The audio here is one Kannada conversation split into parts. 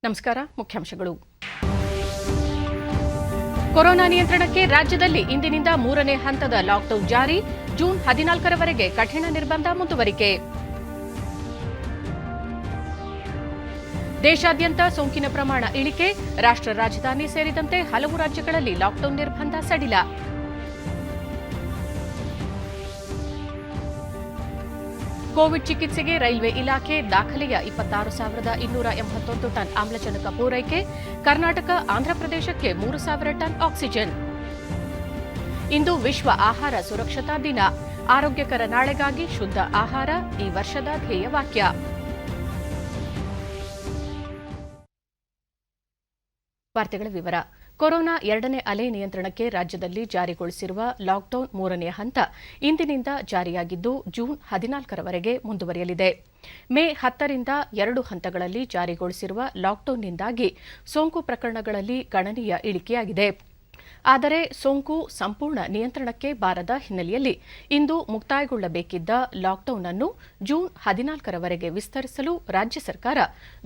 ನಮಸ್ಕಾರ. ಮುಖ್ಯಾಂಶಗಳು. ಕೊರೋನಾ ನಿಯಂತ್ರಣಕ್ಕೆ ರಾಜ್ಯದಲ್ಲಿ ಇಂದಿನಿಂದ 3ನೇ ಹಂತದ ಲಾಕ್ಡೌನ್ ಜಾರಿ. ಜೂನ್ 14ರವರೆಗೆ ಕಠಿಣ ನಿರ್ಬಂಧ ಮುಂದುವರಿಕೆ. ದೇಶಾದ್ಯಂತ ಸೋಂಕಿನ ಪ್ರಮಾಣ ಇಳಿಕೆ. ರಾಷ್ಟ್ರ ರಾಜಧಾನಿ ಸೇರಿದಂತೆ ಹಲವು ರಾಜ್ಯಗಳಲ್ಲಿ ಲಾಕ್ಡೌನ್ ನಿರ್ಬಂಧ ಸಡಿಲ. ಕೋವಿಡ್ ಚಿಕಿತ್ಸೆಗೆ ರೈಲ್ವೆ ಇಲಾಖೆ ದಾಖಲೆಯ 26,281 ಟನ್ ಆಮ್ಲಜನಕ ಪೂರೈಕೆ. ಕರ್ನಾಟಕ ಆಂಧ್ರಪ್ರದೇಶಕ್ಕೆ 3,000 ಟನ್ ಆಕ್ಸಿಜನ್. ಇಂದು ವಿಶ್ವ ಆಹಾರ ಸುರಕ್ಷತಾ ದಿನ. ಆರೋಗ್ಯಕರ ನಾಳೆಗಾಗಿ ಶುದ್ಧ ಆಹಾರ ಈ ವರ್ಷದ ಧ್ಯೇಯವಾಕ್ಯ. ವಾರ್ತೆಗಳ ವಿವರ. ಕೊರೋನಾ 2ನೇ ಅಲೆ ನಿಯಂತ್ರಣಕ್ಕೆ ರಾಜ್ಯದಲ್ಲಿ ಜಾರಿಗೊಳಿಸಿರುವ ಲಾಕ್ಡೌನ್ 3ನೇ ಹಂತ ಇಂದಿನಿಂದ ಜಾರಿಯಾಗಿದ್ದು ಜೂನ್ 14ರವರೆಗೆ ಮುಂದುವರಿಯಲಿದೆ. ಮೇ 10ರಿಂದ 2 ಹಂತಗಳಲ್ಲಿ ಜಾರಿಗೊಳಿಸಿರುವ ಲಾಕ್ಡೌನ್ನಿಂದಾಗಿ ಸೋಂಕು ಪ್ರಕರಣಗಳಲ್ಲಿ ಗಣನೀಯ ಇಳಿಕೆಯಾಗಿದೆ. ಆದರೆ ಸೋಂಕು ಸಂಪೂರ್ಣ ನಿಯಂತ್ರಣಕ್ಕೆ ಬಾರದ ಹಿನ್ನೆಲೆಯಲ್ಲಿ ಇಂದು ಮುಕ್ತಾಯಗೊಳ್ಳಬೇಕಿದ್ದ ಲಾಕ್ಡೌನ್ ಅನ್ನು ಜೂನ್ 14ರವರೆಗೆ ವಿಸ್ತರಿಸಲು ರಾಜ್ಯ ಸರ್ಕಾರ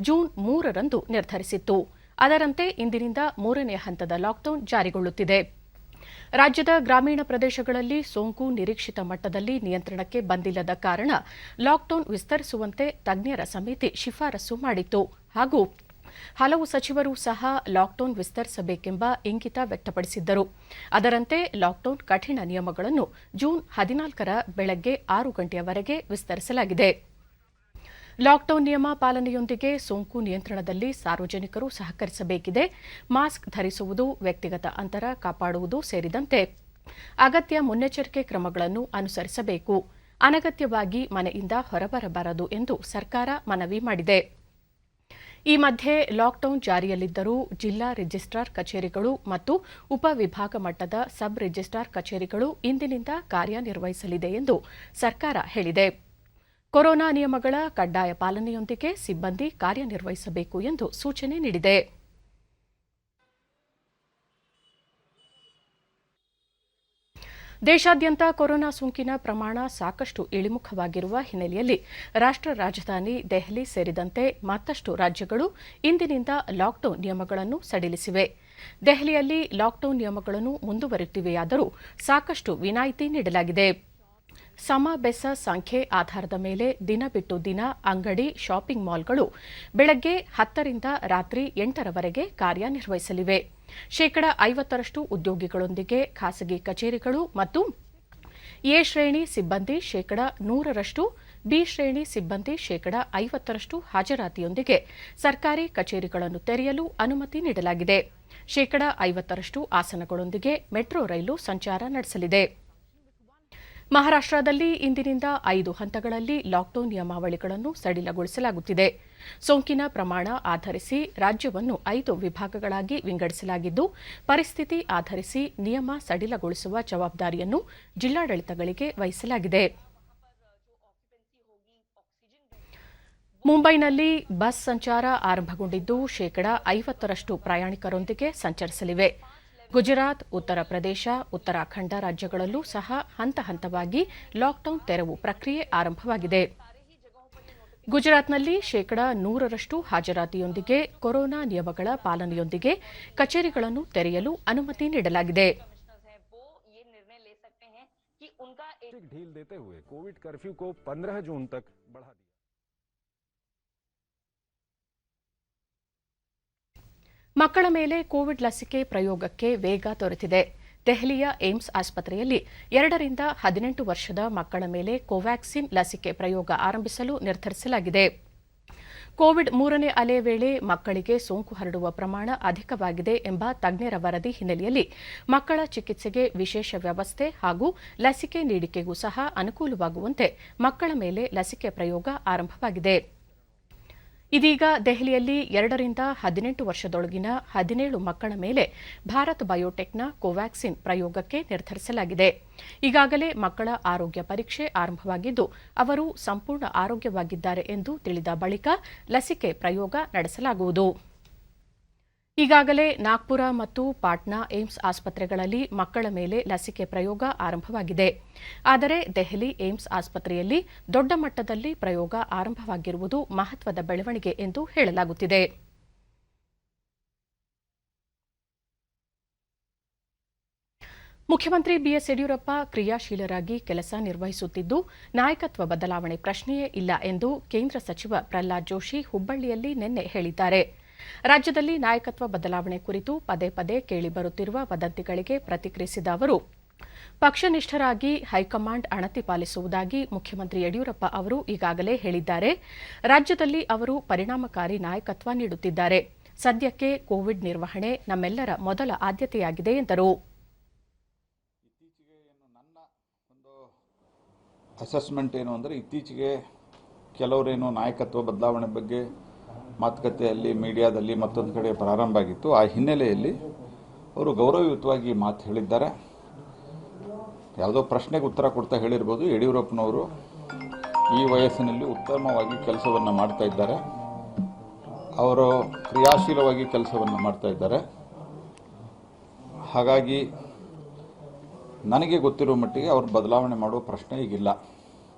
ಜೂನ್ 3ರಂದು ನಿರ್ಧರಿಸಿತ್ತು. ಅದರಂತೆ ಇಂದಿನಿಂದ 3ನೇ ಹಂತದ ಲಾಕ್ಡೌನ್ ಜಾರಿಗೊಳ್ಳುತ್ತಿದೆ. ರಾಜ್ಯದ ಗ್ರಾಮೀಣ ಪ್ರದೇಶಗಳಲ್ಲಿ ಸೋಂಕು ನಿರೀಕ್ಷಿತ ಮಟ್ಟದಲ್ಲಿ ನಿಯಂತ್ರಣಕ್ಕೆ ಬಂದಿಲ್ಲದ ಕಾರಣ ಲಾಕ್ಡೌನ್ ವಿಸ್ತರಿಸುವಂತೆ ತಜ್ಞರ ಸಮಿತಿ ಶಿಫಾರಸು ಮಾಡಿತ್ತು. ಹಾಗೂ ಹಲವು ಸಚಿವರು ಸಹ ಲಾಕ್ಡೌನ್ ವಿಸ್ತರಿಸಬೇಕೆಂಬ ಇಂಗಿತ ವ್ಯಕ್ತಪಡಿಸಿದ್ದರು. ಅದರಂತೆ ಲಾಕ್ಡೌನ್ ಕಠಿಣ ನಿಯಮಗಳನ್ನು ಜೂನ್ 14ರ ಬೆಳಗ್ಗೆ 6 ಗಂಟೆಯವರೆಗೆ ವಿಸ್ತರಿಸಲಾಗಿದೆ. ಲಾಕ್ಡೌನ್ ನಿಯಮ ಪಾಲನೆಯೊಂದಿಗೆ ಸೋಂಕು ನಿಯಂತ್ರಣದಲ್ಲಿ ಸಾರ್ವಜನಿಕರು ಸಹಕರಿಸಬೇಕಿದೆ. ಮಾಸ್ಕ್ ಧರಿಸುವುದು, ವ್ಯಕ್ತಿಗತ ಅಂತರ ಕಾಪಾಡುವುದು ಸೇರಿದಂತೆ ಅಗತ್ಯ ಮುನ್ನೆಚ್ಚರಿಕೆ ಕ್ರಮಗಳನ್ನು ಅನುಸರಿಸಬೇಕು. ಅನಗತ್ಯವಾಗಿ ಮನೆಯಿಂದ ಹೊರಬರಬಾರದು ಎಂದು ಸರ್ಕಾರ ಮನವಿ ಮಾಡಿದೆ. ಈ ಮಧ್ಯೆ ಲಾಕ್ಡೌನ್ ಜಾರಿಯಲ್ಲಿದ್ದರೂ ಜಿಲ್ಲಾ ರಿಜಿಸ್ಟ್ರಾರ್ ಕಚೇರಿಗಳು ಮತ್ತು ಉಪವಿಭಾಗ ಮಟ್ಟದ ಸಬ್ ರಿಜಿಸ್ಟ್ರಾರ್ ಕಚೇರಿಗಳು ಇಂದಿನಿಂದ ಕಾರ್ಯನಿರ್ವಹಿಸಲಿದೆ ಎಂದು ಸರ್ಕಾರ ಹೇಳಿದೆ. ಕೊರೋನಾ ನಿಯಮಗಳ ಕಡ್ಡಾಯ ಪಾಲನೆಯೊಂದಿಗೆ ಸಿಬ್ಬಂದಿ ಕಾರ್ಯನಿರ್ವಹಿಸಬೇಕು ಎಂದು ಸೂಚನೆ ನೀಡಿದೆ. ದೇಶಾದ್ಯಂತ ಕೊರೋನಾ ಸೋಂಕಿನ ಪ್ರಮಾಣ ಸಾಕಷ್ಟು ಇಳಿಮುಖವಾಗಿರುವ ಹಿನ್ನೆಲೆಯಲ್ಲಿ ರಾಷ್ಟ್ರ ರಾಜಧಾನಿ ದೆಹಲಿ ಸೇರಿದಂತೆ ಮತ್ತಷ್ಟು ರಾಜ್ಯಗಳು ಇಂದಿನಿಂದ ಲಾಕ್ಡೌನ್ ನಿಯಮಗಳನ್ನು ಸಡಿಲಿಸಿವೆ. ದೆಹಲಿಯಲ್ಲಿ ಲಾಕ್ಡೌನ್ ನಿಯಮಗಳನ್ನು ಮುಂದುವರಿಯುತ್ತಿವೆಯಾದರೂ ಸಾಕಷ್ಟು ವಿನಾಯಿತಿ ನೀಡಲಾಗಿದೆ. ಸಮ ಬೆಸ ಸಂಖ್ಯೆ ಆಧಾರದ ಮೇಲೆ ದಿನ ಬಿಟ್ಟು ದಿನ ಅಂಗಡಿ, ಶಾಪಿಂಗ್ ಮಾಲ್ಗಳು ಬೆಳಗ್ಗೆ 10ರಿಂದ ರಾತ್ರಿ 8ರವರೆಗೆ ಕಾರ್ಯನಿರ್ವಹಿಸಲಿವೆ. 50% ಉದ್ಯೋಗಿಗಳೊಂದಿಗೆ ಖಾಸಗಿ ಕಚೇರಿಗಳು ಮತ್ತು ಎ ಶ್ರೇಣಿ ಸಿಬ್ಬಂದಿ 100%, ಬಿ ಶ್ರೇಣಿ ಸಿಬ್ಬಂದಿ 50% ಹಾಜರಾತಿಯೊಂದಿಗೆ ಸರ್ಕಾರಿ ಕಚೇರಿಗಳನ್ನು ತೆರೆಯಲು ಅನುಮತಿ ನೀಡಲಾಗಿದೆ. 50% ಆಸನಗಳೊಂದಿಗೆ ಮೆಟ್ರೋ ರೈಲು ಸಂಚಾರ ನಡೆಸಲಿದೆ. ಮಹಾರಾಷ್ಟ್ರದಲ್ಲಿ ಇಂದಿನಿಂದ 5 ಹಂತಗಳಲ್ಲಿ ಲಾಕ್ಡೌನ್ ನಿಯಮಾವಳಿಗಳನ್ನು ಸಡಿಲಗೊಳಿಸಲಾಗುತ್ತಿದೆ. ಸೋಂಕಿನ ಪ್ರಮಾಣ ಆಧರಿಸಿ ರಾಜ್ಯವನ್ನು 5 ವಿಭಾಗಗಳಾಗಿ ವಿಂಗಡಿಸಲಾಗಿದ್ದು, ಪರಿಸ್ಥಿತಿ ಆಧರಿಸಿ ನಿಯಮ ಸಡಿಲಗೊಳಿಸುವ ಜವಾಬ್ದಾರಿಯನ್ನು ಜಿಲ್ಲಾಡಳಿತಗಳಿಗೆ ವಹಿಸಲಾಗಿದೆ. ಮುಂಬೈನಲ್ಲಿ ಬಸ್ ಸಂಚಾರ ಆರಂಭಗೊಂಡಿದ್ದು 50% ಪ್ರಯಾಣಿಕರೊಂದಿಗೆ ಸಂಚರಿಸಲಿವೆ. ಗುಜರಾತ್, ಉತ್ತರ ಪ್ರದೇಶ, ಉತ್ತರಾಖಂಡ ರಾಜ್ಯಗಳಲ್ಲೂ ಸಹ ಹಂತ ಹಂತವಾಗಿ ಲಾಕ್ಡೌನ್ ತೆರವು ಪ್ರಕ್ರಿಯೆ ಆರಂಭವಾಗಿದೆ. ಗುಜರಾತ್ನಲ್ಲಿ 100% ಹಾಜರಾತಿಯೊಂದಿಗೆ ಕೊರೋನಾ ನಿಯಮಗಳ ಪಾಲನೆಯೊಂದಿಗೆ ಕಚೇರಿಗಳನ್ನು ತೆರೆಯಲು ಅನುಮತಿ ನೀಡಲಾಗಿದೆ. ಮಕ್ಕಳ ಮೇಲೆ ಕೋವಿಡ್ ಲಸಿಕೆ ಪ್ರಯೋಗಕ್ಕೆ ವೇಗ ದೊರೆತಿದೆ. ದೆಹಲಿಯ ಏಮ್ಸ್ ಆಸ್ಪತ್ರೆಯಲ್ಲಿ 2ರಿಂದ 18 ವರ್ಷದ ಮಕ್ಕಳ ಮೇಲೆ ಕೋವ್ಯಾಕ್ಸಿನ್ ಲಸಿಕೆ ಪ್ರಯೋಗ ಆರಂಭಿಸಲು ನಿರ್ಧರಿಸಲಾಗಿದೆ. ಕೋವಿಡ್ 3ನೇ ಅಲೆ ವೇಳೆ ಮಕ್ಕಳಿಗೆ ಸೋಂಕು ಹರಡುವ ಪ್ರಮಾಣ ಅಧಿಕವಾಗಿದೆ ಎಂಬ ತಜ್ಞರ ವರದಿ ಹಿನ್ನೆಲೆಯಲ್ಲಿ ಮಕ್ಕಳ ಚಿಕಿತ್ಸೆಗೆ ವಿಶೇಷ ವ್ಯವಸ್ಥೆ ಹಾಗೂ ಲಸಿಕೆ ನೀಡಿಕೆಗೂ ಸಹ ಅನುಕೂಲವಾಗುವಂತೆ ಮಕ್ಕಳ ಮೇಲೆ ಲಸಿಕೆ ಪ್ರಯೋಗ ಆರಂಭವಾಗಿದೆ. ಇದೀಗ ದೆಹಲಿಯಲ್ಲಿ 2ರಿಂದ 18 ವರ್ಷದೊಳಗಿನ 17 ಮಕ್ಕಳ ಮೇಲೆ ಭಾರತ್ ಬಯೋಟೆಕ್ನ ಕೋವ್ಯಾಕ್ಸಿನ್ ಪ್ರಯೋಗಕ್ಕೆ ನಿರ್ಧರಿಸಲಾಗಿದೆ. ಈಗಾಗಲೇ ಮಕ್ಕಳ ಆರೋಗ್ಯ ಪರೀಕ್ಷೆ ಆರಂಭವಾಗಿದ್ದು, ಅವರು ಸಂಪೂರ್ಣ ಆರೋಗ್ಯವಾಗಿದ್ದಾರೆ ಎಂದು ತಿಳಿದ ಬಳಿಕ ಲಸಿಕೆ ಪ್ರಯೋಗ ನಡೆಸಲಾಗುವುದು. ಈಗಾಗಲೇ ನಾಗ್ಪುರ ಮತ್ತು ಪಾಟ್ನಾ ಏಮ್ಸ್ ಆಸ್ಪತ್ರೆಗಳಲ್ಲಿ ಮಕ್ಕಳ ಮೇಲೆ ಲಸಿಕೆ ಪ್ರಯೋಗ ಆರಂಭವಾಗಿದೆ. ಆದರೆ ದೆಹಲಿ ಏಮ್ಸ್ ಆಸ್ಪತ್ರೆಯಲ್ಲಿ ದೊಡ್ಡ ಮಟ್ಟದಲ್ಲಿ ಪ್ರಯೋಗ ಆರಂಭವಾಗಿರುವುದು ಮಹತ್ವದ ಬೆಳವಣಿಗೆ ಎಂದು ಹೇಳಲಾಗುತ್ತಿದೆ. ಮುಖ್ಯಮಂತ್ರಿ ಬಿಎಸ್ ಯಡಿಯೂರಪ್ಪ ಕ್ರಿಯಾಶೀಲರಾಗಿ ಕೆಲಸ ನಿರ್ವಹಿಸುತ್ತಿದ್ದು ನಾಯಕತ್ವ ಬದಲಾವಣೆ ಪ್ರಶ್ನೆಯೇ ಇಲ್ಲ ಎಂದು ಕೇಂದ್ರ ಸಚಿವ ಪ್ರಹ್ಲಾದ್ ಜೋಶಿ ಹುಬ್ಬಳ್ಳಿಯಲ್ಲಿ ನಿನ್ನೆ ಹೇಳಿದ್ದಾರೆ. ರಾಜ್ಯದಲ್ಲಿ ನಾಯಕತ್ವ ಬದಲಾವಣೆ ಕುರಿತು ಪದೇ ಪದೇ ಕೇಳಿಬರುತ್ತಿರುವ ವದಂತಿಗಳಿಗೆ ಪ್ರತಿಕ್ರಿಯಿಸಿದ ಅವರು, ಪಕ್ಷನಿಷ್ಠರಾಗಿ ಹೈಕಮಾಂಡ್ ಅಣತಿ ಪಾಲಿಸುವುದಾಗಿ ಮುಖ್ಯಮಂತ್ರಿ ಯಡಿಯೂರಪ್ಪ ಅವರು ಈಗಾಗಲೇ ಹೇಳಿದ್ದಾರೆ. ರಾಜ್ಯದಲ್ಲಿ ಅವರು ಪರಿಣಾಮಕಾರಿ ನಾಯಕತ್ವ ನೀಡುತ್ತಿದ್ದಾರೆ. ಸದ್ಯಕ್ಕೆ ಕೋವಿಡ್ ನಿರ್ವಹಣೆ ನಮ್ಮೆಲ್ಲರ ಮೊದಲ ಆದ್ಯತೆಯಾಗಿದೆ ಎಂದರು. ಅಸೆಸ್ಮೆಂಟ್ ಏನು ಅಂದರೆ, ಇತ್ತೀಚೆಗೆ ಕೆಲವರೇನು ನಾಯಕತ್ವ ಬದಲಾವಣೆ ಬಗ್ಗೆ ಮಾತುಕತೆಯಲ್ಲಿ ಮೀಡಿಯಾದಲ್ಲಿ ಮತ್ತೊಂದು ಕಡೆ ಪ್ರಾರಂಭ ಆಗಿತ್ತು. ಆ ಹಿನ್ನೆಲೆಯಲ್ಲಿ ಅವರು ಗೌರವಯುತವಾಗಿ ಮಾತು ಹೇಳಿದ್ದಾರೆ. ಯಾವುದೋ ಪ್ರಶ್ನೆಗೆ ಉತ್ತರ ಕೊಡ್ತಾ ಹೇಳಿರ್ಬೋದು, ಯಡಿಯೂರಪ್ಪನವರು ಈ ವಯಸ್ಸಿನಲ್ಲಿ ಉತ್ತಮವಾಗಿ ಕೆಲಸವನ್ನು ಮಾಡ್ತಾ ಇದ್ದಾರೆ, ಅವರು ಕ್ರಿಯಾಶೀಲವಾಗಿ ಕೆಲಸವನ್ನು ಮಾಡ್ತಾ ಇದ್ದಾರೆ. ಹಾಗಾಗಿ ನನಗೆ ಗೊತ್ತಿರೋ ಮಟ್ಟಿಗೆ ಅವ್ರು ಬದಲಾವಣೆ ಮಾಡುವ ಪ್ರಶ್ನೆ ಈಗಿಲ್ಲ.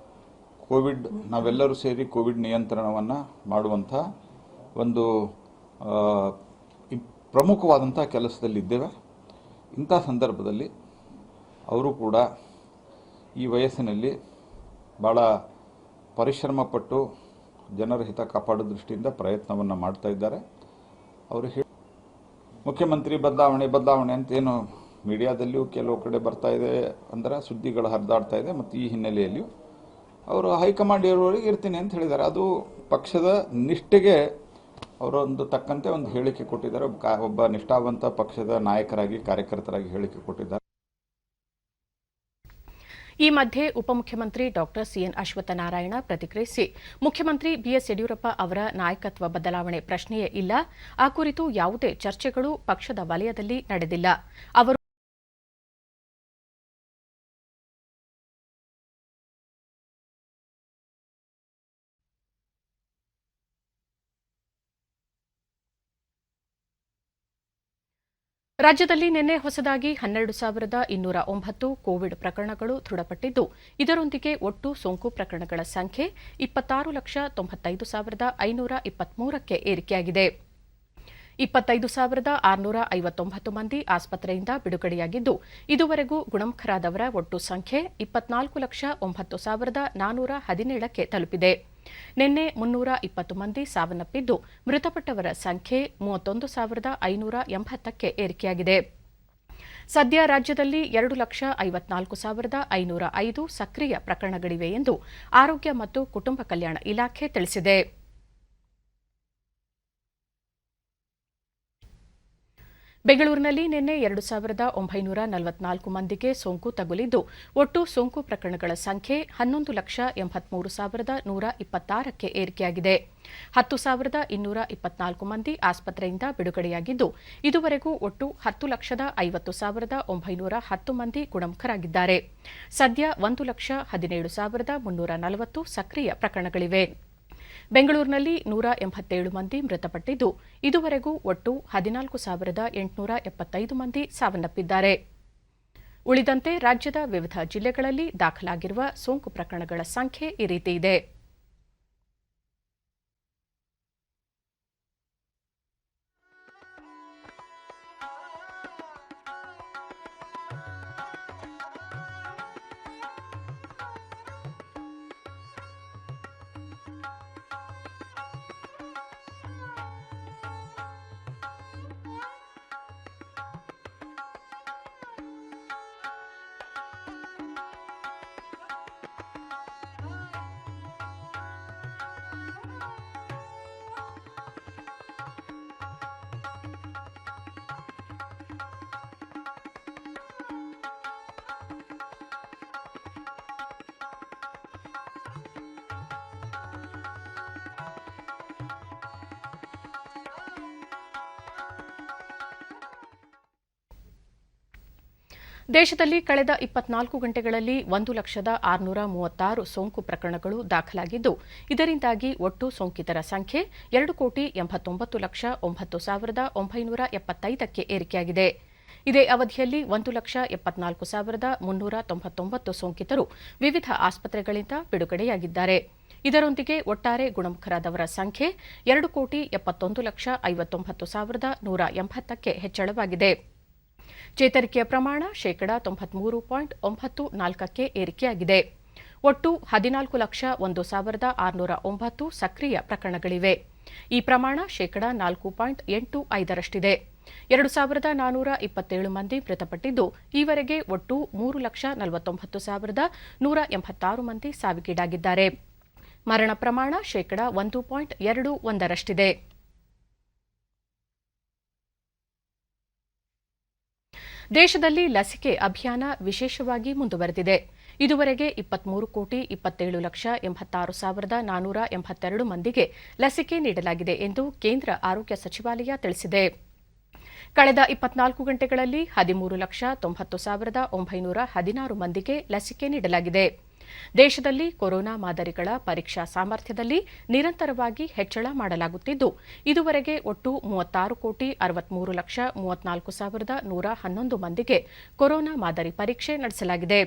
ಕೋವಿಡ್, ನಾವೆಲ್ಲರೂ ಸೇರಿ ಕೋವಿಡ್ ನಿಯಂತ್ರಣವನ್ನು ಮಾಡುವಂಥ ಒಂದು ಪ್ರಮುಖವಾದಂಥ ಕೆಲಸದಲ್ಲಿದ್ದೇವೆ. ಇಂಥ ಸಂದರ್ಭದಲ್ಲಿ ಅವರು ಕೂಡ ಈ ವಯಸ್ಸಿನಲ್ಲಿ ಭಾಳ ಪರಿಶ್ರಮಪಟ್ಟು ಜನರ ಹಿತ ಕಾಪಾಡೋ ದೃಷ್ಟಿಯಿಂದ ಪ್ರಯತ್ನವನ್ನು ಮಾಡ್ತಾ ಇದ್ದಾರೆ. ಅವರು ಮುಖ್ಯಮಂತ್ರಿ ಬದಲಾವಣೆ ಅಂತೇನು ಮೀಡಿಯಾದಲ್ಲಿಯೂ ಕೆಲವು ಕಡೆ ಬರ್ತಾ ಇದೆ, ಅಂದರೆ ಸುದ್ದಿಗಳು ಹರಿದಾಡ್ತಾ ಇದೆ. ಮತ್ತು ಈ ಹಿನ್ನೆಲೆಯಲ್ಲಿಯೂ ಅವರು ಹೈಕಮಾಂಡ್ ಇರುವವರೆಗೆ ಇರ್ತೀನಿ ಅಂತ ಹೇಳಿದ್ದಾರೆ. ಅದು ಪಕ್ಷದ ನಿಷ್ಠೆಗೆ ಅವರೊಂದು ತಕ್ಕಂತೆ ಒಂದು ಹೇಳಿಕೆ ಕೊಟ್ಟಿದ್ದಾರೆ. ಒಬ್ಬ ನಿಷ್ಠಾವಂತ ಪಕ್ಷದ ನಾಯಕರಾಗಿ, ಕಾರ್ಯಕರ್ತರಾಗಿ ಹೇಳಿಕೆ ಕೊಟ್ಟಿದ್ದಾರೆ. ಈ ಮಧ್ಯೆ ಉಪಮುಖ್ಯಮಂತ್ರಿ ಡಾ ಸಿಎನ್ ಅಶ್ವತ್ಥನಾರಾಯಣ ಪ್ರತಿಕ್ರಿಯಿಸಿ, ಮುಖ್ಯಮಂತ್ರಿ ಬಿಎಸ್ ಯಡಿಯೂರಪ್ಪ ಅವರ ನಾಯಕತ್ವ ಬದಲಾವಣೆ ಪ್ರಶ್ನೆಯೇ ಇಲ್ಲ. ಆ ಕುರಿತು ಯಾವುದೇ ಚರ್ಚೆಗಳು ಪಕ್ಷದ ವಲಯದಲ್ಲಿ ನಡೆದಿಲ್ಲ. ಅವರು ರಾಜ್ಯದಲ್ಲಿ ನಿನ್ನೆ ಹೊಸದಾಗಿ 12,209 ಕೋವಿಡ್ ಪ್ರಕರಣಗಳು ದೃಢಪಟ್ಟಿದ್ದು, ಇದರೊಂದಿಗೆ ಒಟ್ಟು ಸೋಂಕು ಪ್ರಕರಣಗಳ ಸಂಖ್ಯೆ 26,95,523ಕ್ಕೆ ಏರಿಕೆಯಾಗಿದೆ. 25,659 ಮಂದಿ ಆಸ್ಪತ್ರೆಯಿಂದ ಬಿಡುಗಡೆಯಾಗಿದ್ದು, ಇದುವರೆಗೂ ಗುಣಮುಖರಾದವರ ಒಟ್ಟು ಸಂಖ್ಯೆ 24,09,417ಕ್ಕೆ ತಲುಪಿದೆ. ನಿನ್ನೆ 320 ಮಂದಿ ಸಾವನ್ನಪ್ಪಿದ್ದು, ಮೃತಪಟ್ಟವರ ಸಂಖ್ಯೆ 31,580ಕ್ಕೆ ಏರಿಕೆಯಾಗಿದೆ. ಸದ್ಯ ರಾಜ್ಯದಲ್ಲಿ 2,54,505 ಸಕ್ರಿಯ ಪ್ರಕರಣಗಳಿವೆ ಎಂದು ಆರೋಗ್ಯ ಮತ್ತು ಕುಟುಂಬ ಕಲ್ಯಾಣ ಇಲಾಖೆ ತಿಳಿಸಿದೆ. ಬೆಂಗಳೂರಿನಲ್ಲಿ ನಿನ್ನೆ 2,944 ಮಂದಿಗೆ ಸೋಂಕು ತಗುಲಿದ್ದು, ಒಟ್ಟು ಸೋಂಕು ಪ್ರಕರಣಗಳ ಸಂಖ್ಯೆ 11,83,126ಕ್ಕೆ ಏರಿಕೆಯಾಗಿದೆ. 10,224 ಮಂದಿ ಆಸ್ಪತ್ರೆಯಿಂದ ಬಿಡುಗಡೆಯಾಗಿದ್ದು, ಇದುವರೆಗೂ ಒಟ್ಟು 10,50,910 ಮಂದಿ ಗುಣಮುಖರಾಗಿದ್ದಾರೆ. ಸದ್ಯ 1,17,340 ಸಕ್ರಿಯ ಪ್ರಕರಣಗಳಿವೆ. ಬೆಂಗಳೂರಿನಲ್ಲಿ 187 ಮಂದಿ ಮೃತಪಟ್ಟಿದ್ದು, ಇದುವರೆಗೂ ಒಟ್ಟು 14,875 ಮಂದಿ ಸಾವನ್ನಪ್ಪಿದ್ದಾರೆ. ಉಳಿದಂತೆ ರಾಜ್ಯದ ವಿವಿಧ ಜಿಲ್ಲೆಗಳಲ್ಲಿ ದಾಖಲಾಗಿರುವ ಸೋಂಕು ಪ್ರಕರಣಗಳ ಸಂಖ್ಯೆ ಈ ರೀತಿ ಇದೆ. ದೇಶದಲ್ಲಿ ಕಳೆದ 24 ಗಂಟೆಗಳಲ್ಲಿ 1,636 ಸೋಂಕು ಪ್ರಕರಣಗಳು ದಾಖಲಾಗಿದ್ದು, ಇದರಿಂದಾಗಿ ಒಟ್ಟು ಸೋಂಕಿತರ ಸಂಖ್ಯೆ 2,89,09,975ಕ್ಕೆ ಏರಿಕೆಯಾಗಿದೆ. ಇದೇ ಅವಧಿಯಲ್ಲಿ 1,74,399 ಸೋಂಕಿತರು ವಿವಿಧ ಆಸ್ಪತ್ರೆಗಳಿಂದ ಬಿಡುಗಡೆಯಾಗಿದ್ದಾರೆ. ಇದರೊಂದಿಗೆ ಒಟ್ಟಾರೆ ಗುಣಮುಖರಾದವರ ಸಂಖ್ಯೆ 2,71,59,180ಕ್ಕೆ ಹೆಚ್ಚಳವಾಗಿದೆ. ಚೇತರಿಕೆಯ ಪ್ರಮಾಣ 93.94ಕ್ಕೆ ಏರಿಕೆಯಾಗಿದೆ. ಒಟ್ಟು 14,01,609 ಸಕ್ರಿಯ ಪ್ರಕರಣಗಳಿವೆ. ಈ ಪ್ರಮಾಣ 4.85ರಷ್ಟಿದೆ. 2,427 ಮಂದಿ ಮೃತಪಟ್ಟಿದ್ದು, ಈವರೆಗೆ ಒಟ್ಟು 3,49,186 ಮಂದಿ ಸಾವಿಗೀಡಾಗಿದ್ದಾರೆ. ಮರಣ ಪ್ರಮಾಣ 1.21ರಷ್ಟಿದೆ. ದೇಶದಲ್ಲಿ ಲಸಿಕೆ ಅಭಿಯಾನ ವಿಶೇಷವಾಗಿ ಮುಂದುವರೆದಿದೆ. ಇದುವರೆಗೆ 23,27,86,482 ಮಂದಿಗೆ ಲಸಿಕೆ ನೀಡಲಾಗಿದೆ ಎಂದು ಕೇಂದ್ರ ಆರೋಗ್ಯ ಸಚಿವಾಲಯ ತಿಳಿಸಿದೆ. ಕಳೆದ 24 ಗಂಟೆಗಳಲ್ಲಿ 13,90,916 ಮಂದಿಗೆ ಲಸಿಕೆ ನೀಡಲಾಗಿದೆ. ದೇಶದಲ್ಲಿ ಕೊರೋನಾ ಮಾದರಿಗಳ ಪರೀಕ್ಷಾ ಸಾಮರ್ಥ್ಯದಲ್ಲಿ ನಿರಂತರವಾಗಿ ಹೆಚ್ಚಳ ಮಾಡಲಾಗುತ್ತಿದ್ದು, ಇದುವರೆಗೆ ಒಟ್ಟು 36,63,34,111 ಮಂದಿಗೆ ಕೊರೋನಾ ಮಾದರಿ ಪರೀಕ್ಷೆ ನಡೆಸಲಾಗಿದೆ.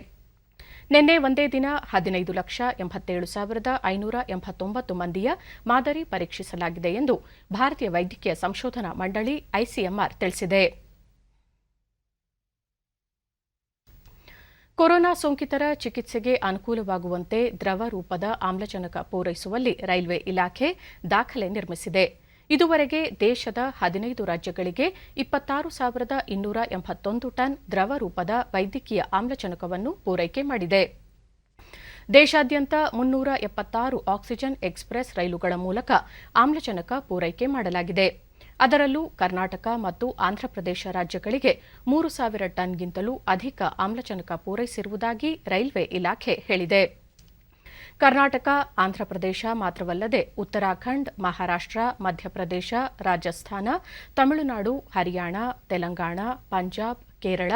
ನಿನ್ನೆ ಒಂದೇ ದಿನ 15,87,589 ಮಂದಿಯ ಮಾದರಿ ಪರೀಕ್ಷಿಸಲಾಗಿದೆ ಎಂದು ಭಾರತೀಯ ವೈದ್ಯಕೀಯ ಸಂಶೋಧನಾ ಮಂಡಳಿ ಐಸಿಎಂಆರ್ ತಿಳಿಸಿದೆ. ಕೊರೋನಾ ಸೋಂಕಿತರ ಚಿಕಿತ್ಸೆಗೆ ಅನುಕೂಲವಾಗುವಂತೆ ದ್ರವ ರೂಪದ ಆಮ್ಲಜನಕ ಪೂರೈಸುವಲ್ಲಿ ರೈಲ್ವೆ ಇಲಾಖೆ ದಾಖಲೆ ನಿರ್ಮಿಸಿದೆ. ಇದುವರೆಗೆ ದೇಶದ 15 ರಾಜ್ಯಗಳಿಗೆ 26,281 ಟನ್ ದ್ರವ ರೂಪದ ವೈದ್ಯಕೀಯ ಆಮ್ಲಜನಕವನ್ನು ಪೂರೈಕೆ ಮಾಡಿದೆ. ದೇಶಾದ್ಯಂತ 376 ಆಕ್ಸಿಜನ್ ಎಕ್ಸ್‌ಪ್ರೆಸ್ ರೈಲುಗಳ ಮೂಲಕ ಆಮ್ಲಜನಕ ಪೂರೈಕೆ ಮಾಡಲಾಗಿದೆ. ಅದರಲ್ಲೂ ಕರ್ನಾಟಕ ಮತ್ತು ಆಂಧ್ರಪ್ರದೇಶ ರಾಜ್ಯಗಳಿಗೆ 3,000 ಟನ್ಗಿಂತಲೂ ಅಧಿಕ ಆಮ್ಲಜನಕ ಪೂರೈಸಿರುವುದಾಗಿ ರೈಲ್ವೆ ಇಲಾಖೆ ಹೇಳಿದೆ. ಕರ್ನಾಟಕ, ಆಂಧ್ರಪ್ರದೇಶ ಮಾತ್ರವಲ್ಲದೆ ಉತ್ತರಾಖಂಡ್, ಮಹಾರಾಷ್ಟ್ರ, ಮಧ್ಯಪ್ರದೇಶ, ರಾಜಸ್ಥಾನ, ತಮಿಳುನಾಡು, ಹರಿಯಾಣ, ತೆಲಂಗಾಣ, ಪಂಜಾಬ್, ಕೇರಳ,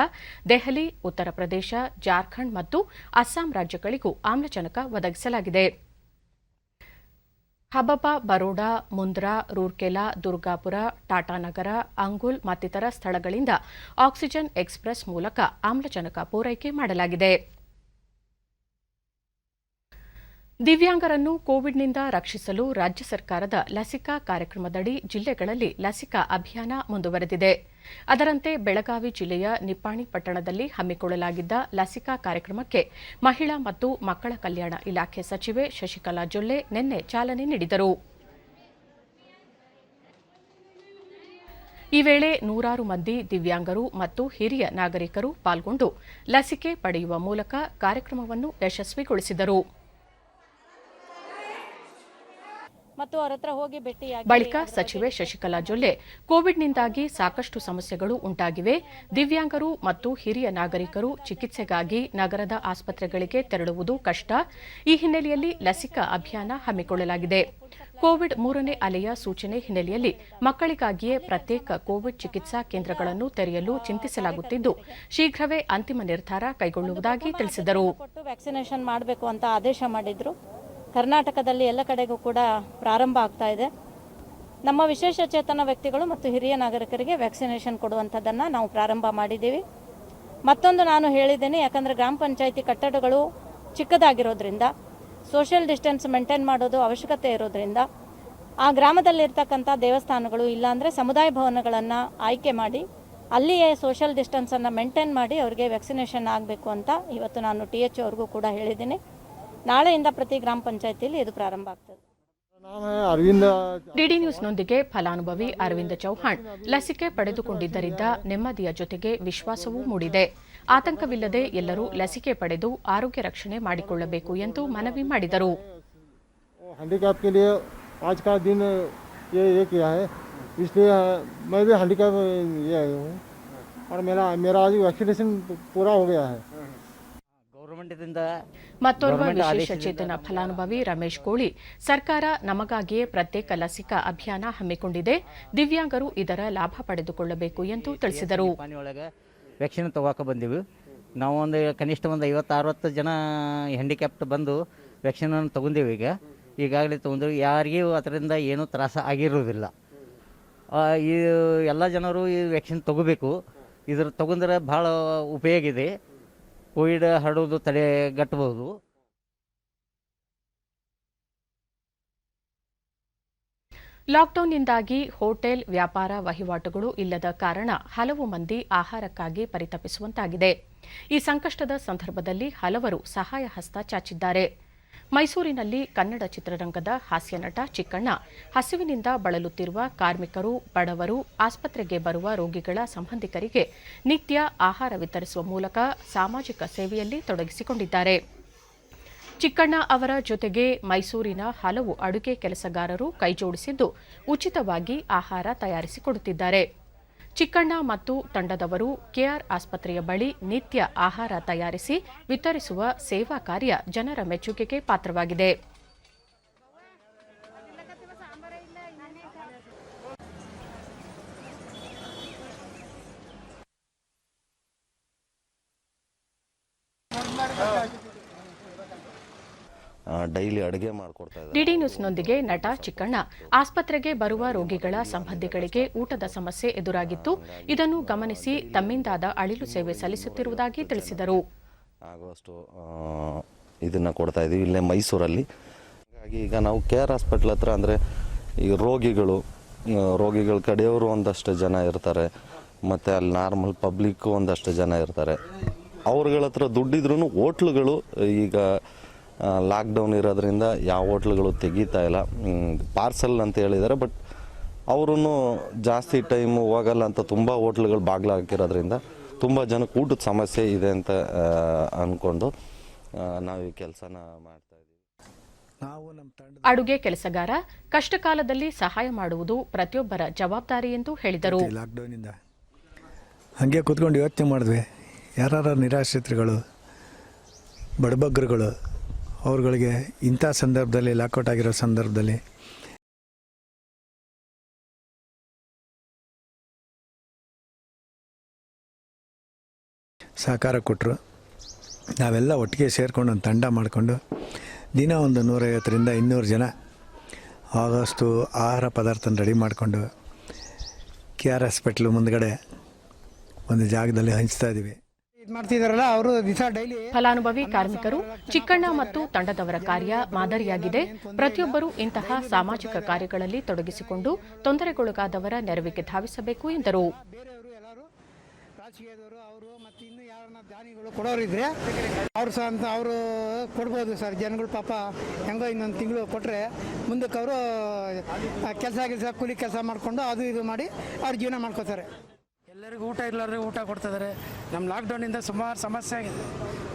ದೆಹಲಿ, ಉತ್ತರ ಪ್ರದೇಶ, ಜಾರ್ಖಂಡ್ ಮತ್ತು ಅಸ್ಸಾಂ ರಾಜ್ಯಗಳಿಗೂ ಆಮ್ಲಜನಕ ಒದಗಿಸಲಾಗಿದೆ. ಹಬಬಾ, ಬರೋಡಾ, ಮುಂದ್ರಾ, ರೂರ್ಕೆಲಾ, ದುರ್ಗಾಪುರ, ಟಾಟಾನಗರ, ಅಂಗುಲ್ ಮತ್ತಿತರ ಸ್ಥಳಗಳಿಂದ ಆಕ್ಸಿಜನ್ ಎಕ್ಸ್‌ಪ್ರೆಸ್ ಮೂಲಕ ಆಮ್ಲಜನಕ ಪೂರೈಕೆ ಮಾಡಲಾಗಿದೆ. ದಿವ್ಯಾಂಗರನ್ನು ಕೋವಿಡ್ನಿಂದ ರಕ್ಷಿಸಲು ರಾಜ್ಯ ಸರ್ಕಾರದ ಲಸಿಕಾ ಕಾರ್ಯಕ್ರಮದಡಿ ಜಿಲ್ಲೆಗಳಲ್ಲಿ ಲಸಿಕಾ ಅಭಿಯಾನ ಮುಂದುವರೆದಿದೆ. ಅದರಂತೆ ಬೆಳಗಾವಿ ಜಿಲ್ಲೆಯ ನಿಪ್ಪಾಣಿ ಪಟ್ಟಣದಲ್ಲಿ ಹಮ್ಮಿಕೊಳ್ಳಲಾಗಿದ್ದ ಲಸಿಕಾ ಕಾರ್ಯಕ್ರಮಕ್ಕೆ ಮಹಿಳಾ ಮತ್ತು ಮಕ್ಕಳ ಕಲ್ಯಾಣ ಇಲಾಖೆ ಸಚಿವೆ ಶಶಿಕಲಾ ಜೊಲ್ಲೆ ನಿನ್ನೆ ಚಾಲನೆ ನೀಡಿದರು. ಈ ವೇಳೆ ನೂರಾರು ಮಂದಿ ದಿವ್ಯಾಂಗರು ಮತ್ತು ಹಿರಿಯ ನಾಗರಿಕರು ಪಾಲ್ಗೊಂಡು ಲಸಿಕೆ ಪಡೆಯುವ ಮೂಲಕ ಕಾರ್ಯಕ್ರಮವನ್ನು ಯಶಸ್ವಿಗೊಳಿಸಿದರು. ಬಳಿಕ ಸಚಿವೆ ಶಶಿಕಲಾ ಜೊಲ್ಲೆ ಕೋವಿಡ್ನಿಂದಾಗಿ ಸಾಕಷ್ಟು ಸಮಸ್ಯೆಗಳು ಉಂಟಾಗಿವೆ, ದಿವ್ಯಾಂಗರು ಮತ್ತು ಹಿರಿಯ ನಾಗರಿಕರು ಚಿಕಿತ್ಸೆಗಾಗಿ ನಗರದ ಆಸ್ಪತ್ರೆಗಳಿಗೆ ತೆರಳುವುದು ಕಷ್ಟ. ಈ ಹಿನ್ನೆಲೆಯಲ್ಲಿ ಲಸಿಕಾ ಅಭಿಯಾನ ಹಮ್ಮಿಕೊಳ್ಳಲಾಗಿದೆ. ಕೋವಿಡ್ 3ನೇ ಅಲೆಯ ಸೂಚನೆ ಹಿನ್ನೆಲೆಯಲ್ಲಿ ಮಕ್ಕಳಿಗಾಗಿಯೇ ಪ್ರತ್ಯೇಕ ಕೋವಿಡ್ ಚಿಕಿತ್ಸಾ ಕೇಂದ್ರಗಳನ್ನು ತೆರೆಯಲು ಚಿಂತಿಸಲಾಗುತ್ತಿದ್ದು, ಶೀಘ್ರವೇ ಅಂತಿಮ ನಿರ್ಧಾರ ಕೈಗೊಳ್ಳುವುದಾಗಿ ತಿಳಿಸಿದರು. ವ್ಯಾಕ್ಸಿನೇಷನ್ ಮಾಡಬೇಕು ಅಂತ ಆದೇಶ ಮಾಡಿದ್ರು. ಕರ್ನಾಟಕದಲ್ಲಿ ಎಲ್ಲ ಕಡೆಗೂ ಕೂಡ ಪ್ರಾರಂಭ ಆಗ್ತಾ ಇದೆ. ನಮ್ಮ ವಿಶೇಷ ಚೇತನ ವ್ಯಕ್ತಿಗಳು ಮತ್ತು ಹಿರಿಯ ನಾಗರಿಕರಿಗೆ ವ್ಯಾಕ್ಸಿನೇಷನ್ ಕೊಡುವಂಥದ್ದನ್ನು ನಾವು ಪ್ರಾರಂಭ ಮಾಡಿದ್ದೀವಿ. ಮತ್ತೊಂದು ನಾನು ಹೇಳಿದ್ದೇನೆ, ಯಾಕಂದರೆ ಗ್ರಾಮ ಪಂಚಾಯಿತಿ ಕಟ್ಟಡಗಳು ಚಿಕ್ಕದಾಗಿರೋದ್ರಿಂದ ಸೋಷಿಯಲ್ ಡಿಸ್ಟೆನ್ಸ್ ಮೇಂಟೈನ್ ಮಾಡೋದು ಅವಶ್ಯಕತೆ ಇರೋದ್ರಿಂದ ಆ ಗ್ರಾಮದಲ್ಲಿರ್ತಕ್ಕಂಥ ದೇವಸ್ಥಾನಗಳು ಇಲ್ಲಾಂದರೆ ಸಮುದಾಯ ಭವನಗಳನ್ನು ಆಯ್ಕೆ ಮಾಡಿ ಅಲ್ಲಿಯೇ ಸೋಷಿಯಲ್ ಡಿಸ್ಟೆನ್ಸನ್ನು ಮೇಂಟೈನ್ ಮಾಡಿ ಅವರಿಗೆ ವ್ಯಾಕ್ಸಿನೇಷನ್ ಆಗಬೇಕು ಅಂತ ಇವತ್ತು ನಾನು TH ಅವ್ರಿಗೂ ಕೂಡ ಹೇಳಿದ್ದೀನಿ. ನಾಳೆಯಿಂದ ಪ್ರತಿ ಗ್ರಾಮ ಪಂಚಾಯಿತಿಯಲ್ಲಿ ಇದು ಪ್ರಾರಂಭ ಆಗ್ತದೆ. ಡಿಡಿ ನ್ಯೂಸ್ನೊಂದಿಗೆ ಫಲಾನುಭವಿ ಅರವಿಂದ ಚೌಹಾಣ್ ಲಸಿಕೆ ಪಡೆದುಕೊಂಡಿದ್ದರಿಂದ ನೆಮ್ಮದಿಯ ಜೊತೆಗೆ ವಿಶ್ವಾಸವೂ ಮೂಡಿದೆ. ಆತಂಕವಿಲ್ಲದೆ ಎಲ್ಲರೂ ಲಸಿಕೆ ಪಡೆದು ಆರೋಗ್ಯ ರಕ್ಷಣೆ ಮಾಡಿಕೊಳ್ಳಬೇಕು ಎಂದು ಮನವಿ ಮಾಡಿದರು. ಮತ್ತೋರ್ವ ವಿಶೇಷ ಚೇತನ ಫಲಾನುಭವಿ ರಮೇಶ್ ಕೋಳಿ, ಸರ್ಕಾರ ನಮಗಾಗಿಯೇ ಪ್ರತ್ಯೇಕ ಲಸಿಕಾ ಅಭಿಯಾನ ಹಮ್ಮಿಕೊಂಡಿದೆ, ದಿವ್ಯಾಂಗರು ಇದರ ಲಾಭ ಪಡೆದುಕೊಳ್ಳಬೇಕು ಎಂದು ತಿಳಿಸಿದರು. ವ್ಯಾಕ್ಸಿನ್ ತಗೋಕೆ ಬಂದೀವಿ ನಾವು, ಕನಿಷ್ಠ 50-60 ಜನ ಹ್ಯಾಂಡಿಕ್ಯಾಪ್ಟ್ ಬಂದು ವ್ಯಾಕ್ಸಿನನ್ನು ತಗೊಂಡೇವಿ. ಈಗಾಗಲೇ ತಗೊಂಡು ಯಾರಿಗೂ ಅದರಿಂದ ಏನೂ ತ್ರಾಸ ಆಗಿರೋದಿಲ್ಲ. ಈ ಎಲ್ಲ ಜನರು ಈ ವ್ಯಾಕ್ಸಿನ್ ತಗೋಬೇಕು. ಇದ್ರ ತಗೊಂಡ್ರೆ ಭಾಳ ಉಪಯೋಗ ಇದೆ. ಕೋವಿಡ್ ಹರಡೋದು ತಡೆಗಟ್ಟಬಹುದು. ಲಾಕ್ಡೌನ್ನಿಂದಾಗಿ ಹೋಟೆಲ್ ವ್ಯಾಪಾರ ವಹಿವಾಟುಗಳು ಇಲ್ಲದ ಕಾರಣ ಹಲವು ಮಂದಿ ಆಹಾರಕ್ಕಾಗಿ ಪರಿತಪಿಸುವಂತಾಗಿದೆ. ಈ ಸಂಕಷ್ಟದ ಸಂದರ್ಭದಲ್ಲಿ ಹಲವರು ಸಹಾಯ ಹಸ್ತ ಚಾಚಿದ್ದಾರೆ. ಮೈಸೂರಿನಲ್ಲಿ ಕನ್ನಡ ಚಿತ್ರರಂಗದ ಹಾಸ್ಯ ನಟ ಚಿಕ್ಕಣ್ಣ ಹಸಿವಿನಿಂದ ಬಳಲುತ್ತಿರುವ ಕಾರ್ಮಿಕರು, ಬಡವರು, ಆಸ್ಪತ್ರೆಗೆ ಬರುವ ರೋಗಿಗಳ ಸಂಬಂಧಿಕರಿಗೆ ನಿತ್ಯ ಆಹಾರ ವಿತರಿಸುವ ಮೂಲಕ ಸಾಮಾಜಿಕ ಸೇವೆಯಲ್ಲಿ ತೊಡಗಿಸಿಕೊಂಡಿದ್ದಾರೆ. ಚಿಕ್ಕಣ್ಣ ಅವರ ಜೊತೆಗೆ ಮೈಸೂರಿನ ಹಲವು ಅಡುಗೆ ಕೆಲಸಗಾರರು ಕೈಜೋಡಿಸಿದ್ದು ಉಚಿತವಾಗಿ ಆಹಾರ ತಯಾರಿಸಿಕೊಡುತ್ತಿದ್ದಾರೆ. ಚಿಕ್ಕಣ್ಣ ಮತ್ತು ತಂಡದವರು ಕೆಆರ್ ಆಸ್ಪತ್ರೆಯ ಬಳಿ ನಿತ್ಯ ಆಹಾರ ತಯಾರಿಸಿ ವಿತರಿಸುವ ಸೇವಾ ಕಾರ್ಯ ಜನರ ಮೆಚ್ಚುಗೆಗೆ ಪಾತ್ರವಾಗಿದೆ. ಡೈಲಿ ಅಡುಗೆ ಮಾಡಿಕೊಡ್ತಾ ಇದ್ದಾರೆ. ಡಿಡಿ ನ್ಯೂಸ್ನೊಂದಿಗೆ ನಟ ಚಿಕ್ಕಣ್ಣ ಆಸ್ಪತ್ರೆಗೆ ಬರುವ ರೋಗಿಗಳ ಸಂಬಂಧಿಗಳಿಗೆ ಊಟದ ಸಮಸ್ಯೆ ಎದುರಾಗಿತ್ತು. ಇದನ್ನು ಗಮನಿಸಿ ತಮ್ಮಿಂದಾದ ಅಳಿಲು ಸೇವೆ ಸಲ್ಲಿಸುತ್ತಿರುವುದಾಗಿ ತಿಳಿಸಿದರು. ಆಗುವಷ್ಟು ಇದನ್ನು ಕೊಡ್ತಾ ಇದ್ದೀವಿ ಇಲ್ಲೇ ಮೈಸೂರಲ್ಲಿ. ಹಾಗಾಗಿ ಈಗ ನಾವು ಕೆಆರ್ ಹಾಸ್ಪಿಟ್ಲ್ ಹತ್ರ ಅಂದರೆ ಈ ರೋಗಿಗಳ ಕಡೆಯವರು ಒಂದಷ್ಟು ಜನ ಇರ್ತಾರೆ, ಮತ್ತು ಅಲ್ಲಿ ನಾರ್ಮಲ್ ಪಬ್ಲಿಕ್ಕು ಒಂದಷ್ಟು ಜನ ಇರ್ತಾರೆ. ಅವ್ರಗಳ ಹತ್ರ ದುಡ್ಡಿದ್ರೂ ಹೋಟ್ಲುಗಳು ಈಗ ಲಾಕ್ಡೌನ್ ಇರೋದ್ರಿಂದ ಯಾವ ಹೋಟ್ಲುಗಳು ತೆಗೀತಾ ಇಲ್ಲ. ಪಾರ್ಸಲ್ ಅಂತ ಹೇಳಿದ್ದಾರೆ, ಬಟ್ ಅವರು ಜಾಸ್ತಿ ಟೈಮು ಹೋಗಲ್ಲ ಅಂತ ತುಂಬ ಹೋಟ್ಲುಗಳು ಬಾಗಿಲು ಹಾಕಿರೋದ್ರಿಂದ ತುಂಬ ಜನಕ್ಕೆ ಊಟದ ಸಮಸ್ಯೆ ಇದೆ ಅಂತ ಅಂದ್ಕೊಂಡು ನಾವು ಈ ಕೆಲಸನ ಮಾಡ್ತಾ ಇದ್ದೀವಿ. ಅಡುಗೆ ಕೆಲಸಗಾರ ಕಷ್ಟಕಾಲದಲ್ಲಿ ಸಹಾಯ ಮಾಡುವುದು ಪ್ರತಿಯೊಬ್ಬರ ಜವಾಬ್ದಾರಿ ಎಂದು ಹೇಳಿದರು. ಲಾಕ್ಡೌನಿಂದ ಹಾಗೆ ಕೂತ್ಕೊಂಡು ಯೋಚನೆ ಮಾಡಿದ್ವಿ, ಯಾರು ನಿರಾಶ್ರಿತರುಗಳು, ಬಡಬಗ್ಗರುಗಳು, ಅವ್ರುಗಳಿಗೆ ಇಂಥ ಸಂದರ್ಭದಲ್ಲಿ ಲಾಕೌಟ್ ಆಗಿರೋ ಸಂದರ್ಭದಲ್ಲಿ ಸಹಕಾರ ಕೊಟ್ಟರು. ನಾವೆಲ್ಲ ಒಟ್ಟಿಗೆ ಸೇರಿಕೊಂಡು ಒಂದು ತಂಡ ಮಾಡಿಕೊಂಡು ದಿನ ಒಂದು 150ರಿಂದ 200 ಜನ ಆಗೋಷ್ಟು ಆಹಾರ ಪದಾರ್ಥನ ರೆಡಿ ಮಾಡಿಕೊಂಡು ಕೆಆರ್ ಹಾಸ್ಪಿಟ್ಲು ಮುಂದ್ಗಡೆ ಒಂದು ಜಾಗದಲ್ಲಿ ಹಂಚ್ತಾ ಇದ್ದೀವಿ. ಫಲಾನುಭವಿ ಕಾರ್ಮಿಕರು, ಚಿಕ್ಕಣ್ಣ ಮತ್ತು ತಂಡದವರ ಕಾರ್ಯ ಮಾದರಿಯಾಗಿದೆ. ಪ್ರತಿಯೊಬ್ಬರೂ ಇಂತಹ ಸಾಮಾಜಿಕ ಕಾರ್ಯಗಳಲ್ಲಿ ತೊಡಗಿಸಿಕೊಂಡು ತೊಂದರೆಗೊಳಗಾದವರ ನೆರವಿಗೆ ಧಾವಿಸಬೇಕು ಎಂದರು. ಕೊಡೋರಿದ್ರೆ ಅವರು ಸಹ ಅಂತ ಅವರು ಕೊಡ್ಬೋದು ಸರ್. ಜನಗಳು ಪಾಪ ಹೆಂಗೋ ಇನ್ನೊಂದು ತಿಂಗಳು ಕೊಟ್ಟರೆ ಮುಂದಕ್ಕೆ ಅವರು ಕೆಲಸ ಕೂಲಿ ಕೆಲಸ ಮಾಡಿಕೊಂಡು ಅದು ಇದು ಮಾಡಿ ಅವ್ರ ಜೀವನ ಮಾಡ್ಕೋತಾರೆ. ಎಲ್ಲರಿಗೂ ಊಟ ಇಲ್ಲಾರ್ರೆ ಊಟ ಕೊಡ್ತಿದ್ದಾರೆ. ನಮ್ಮ ಲಾಕ್ಡೌನಿಂದ ಸುಮಾರು ಸಮಸ್ಯೆ ಆಗಿದೆ.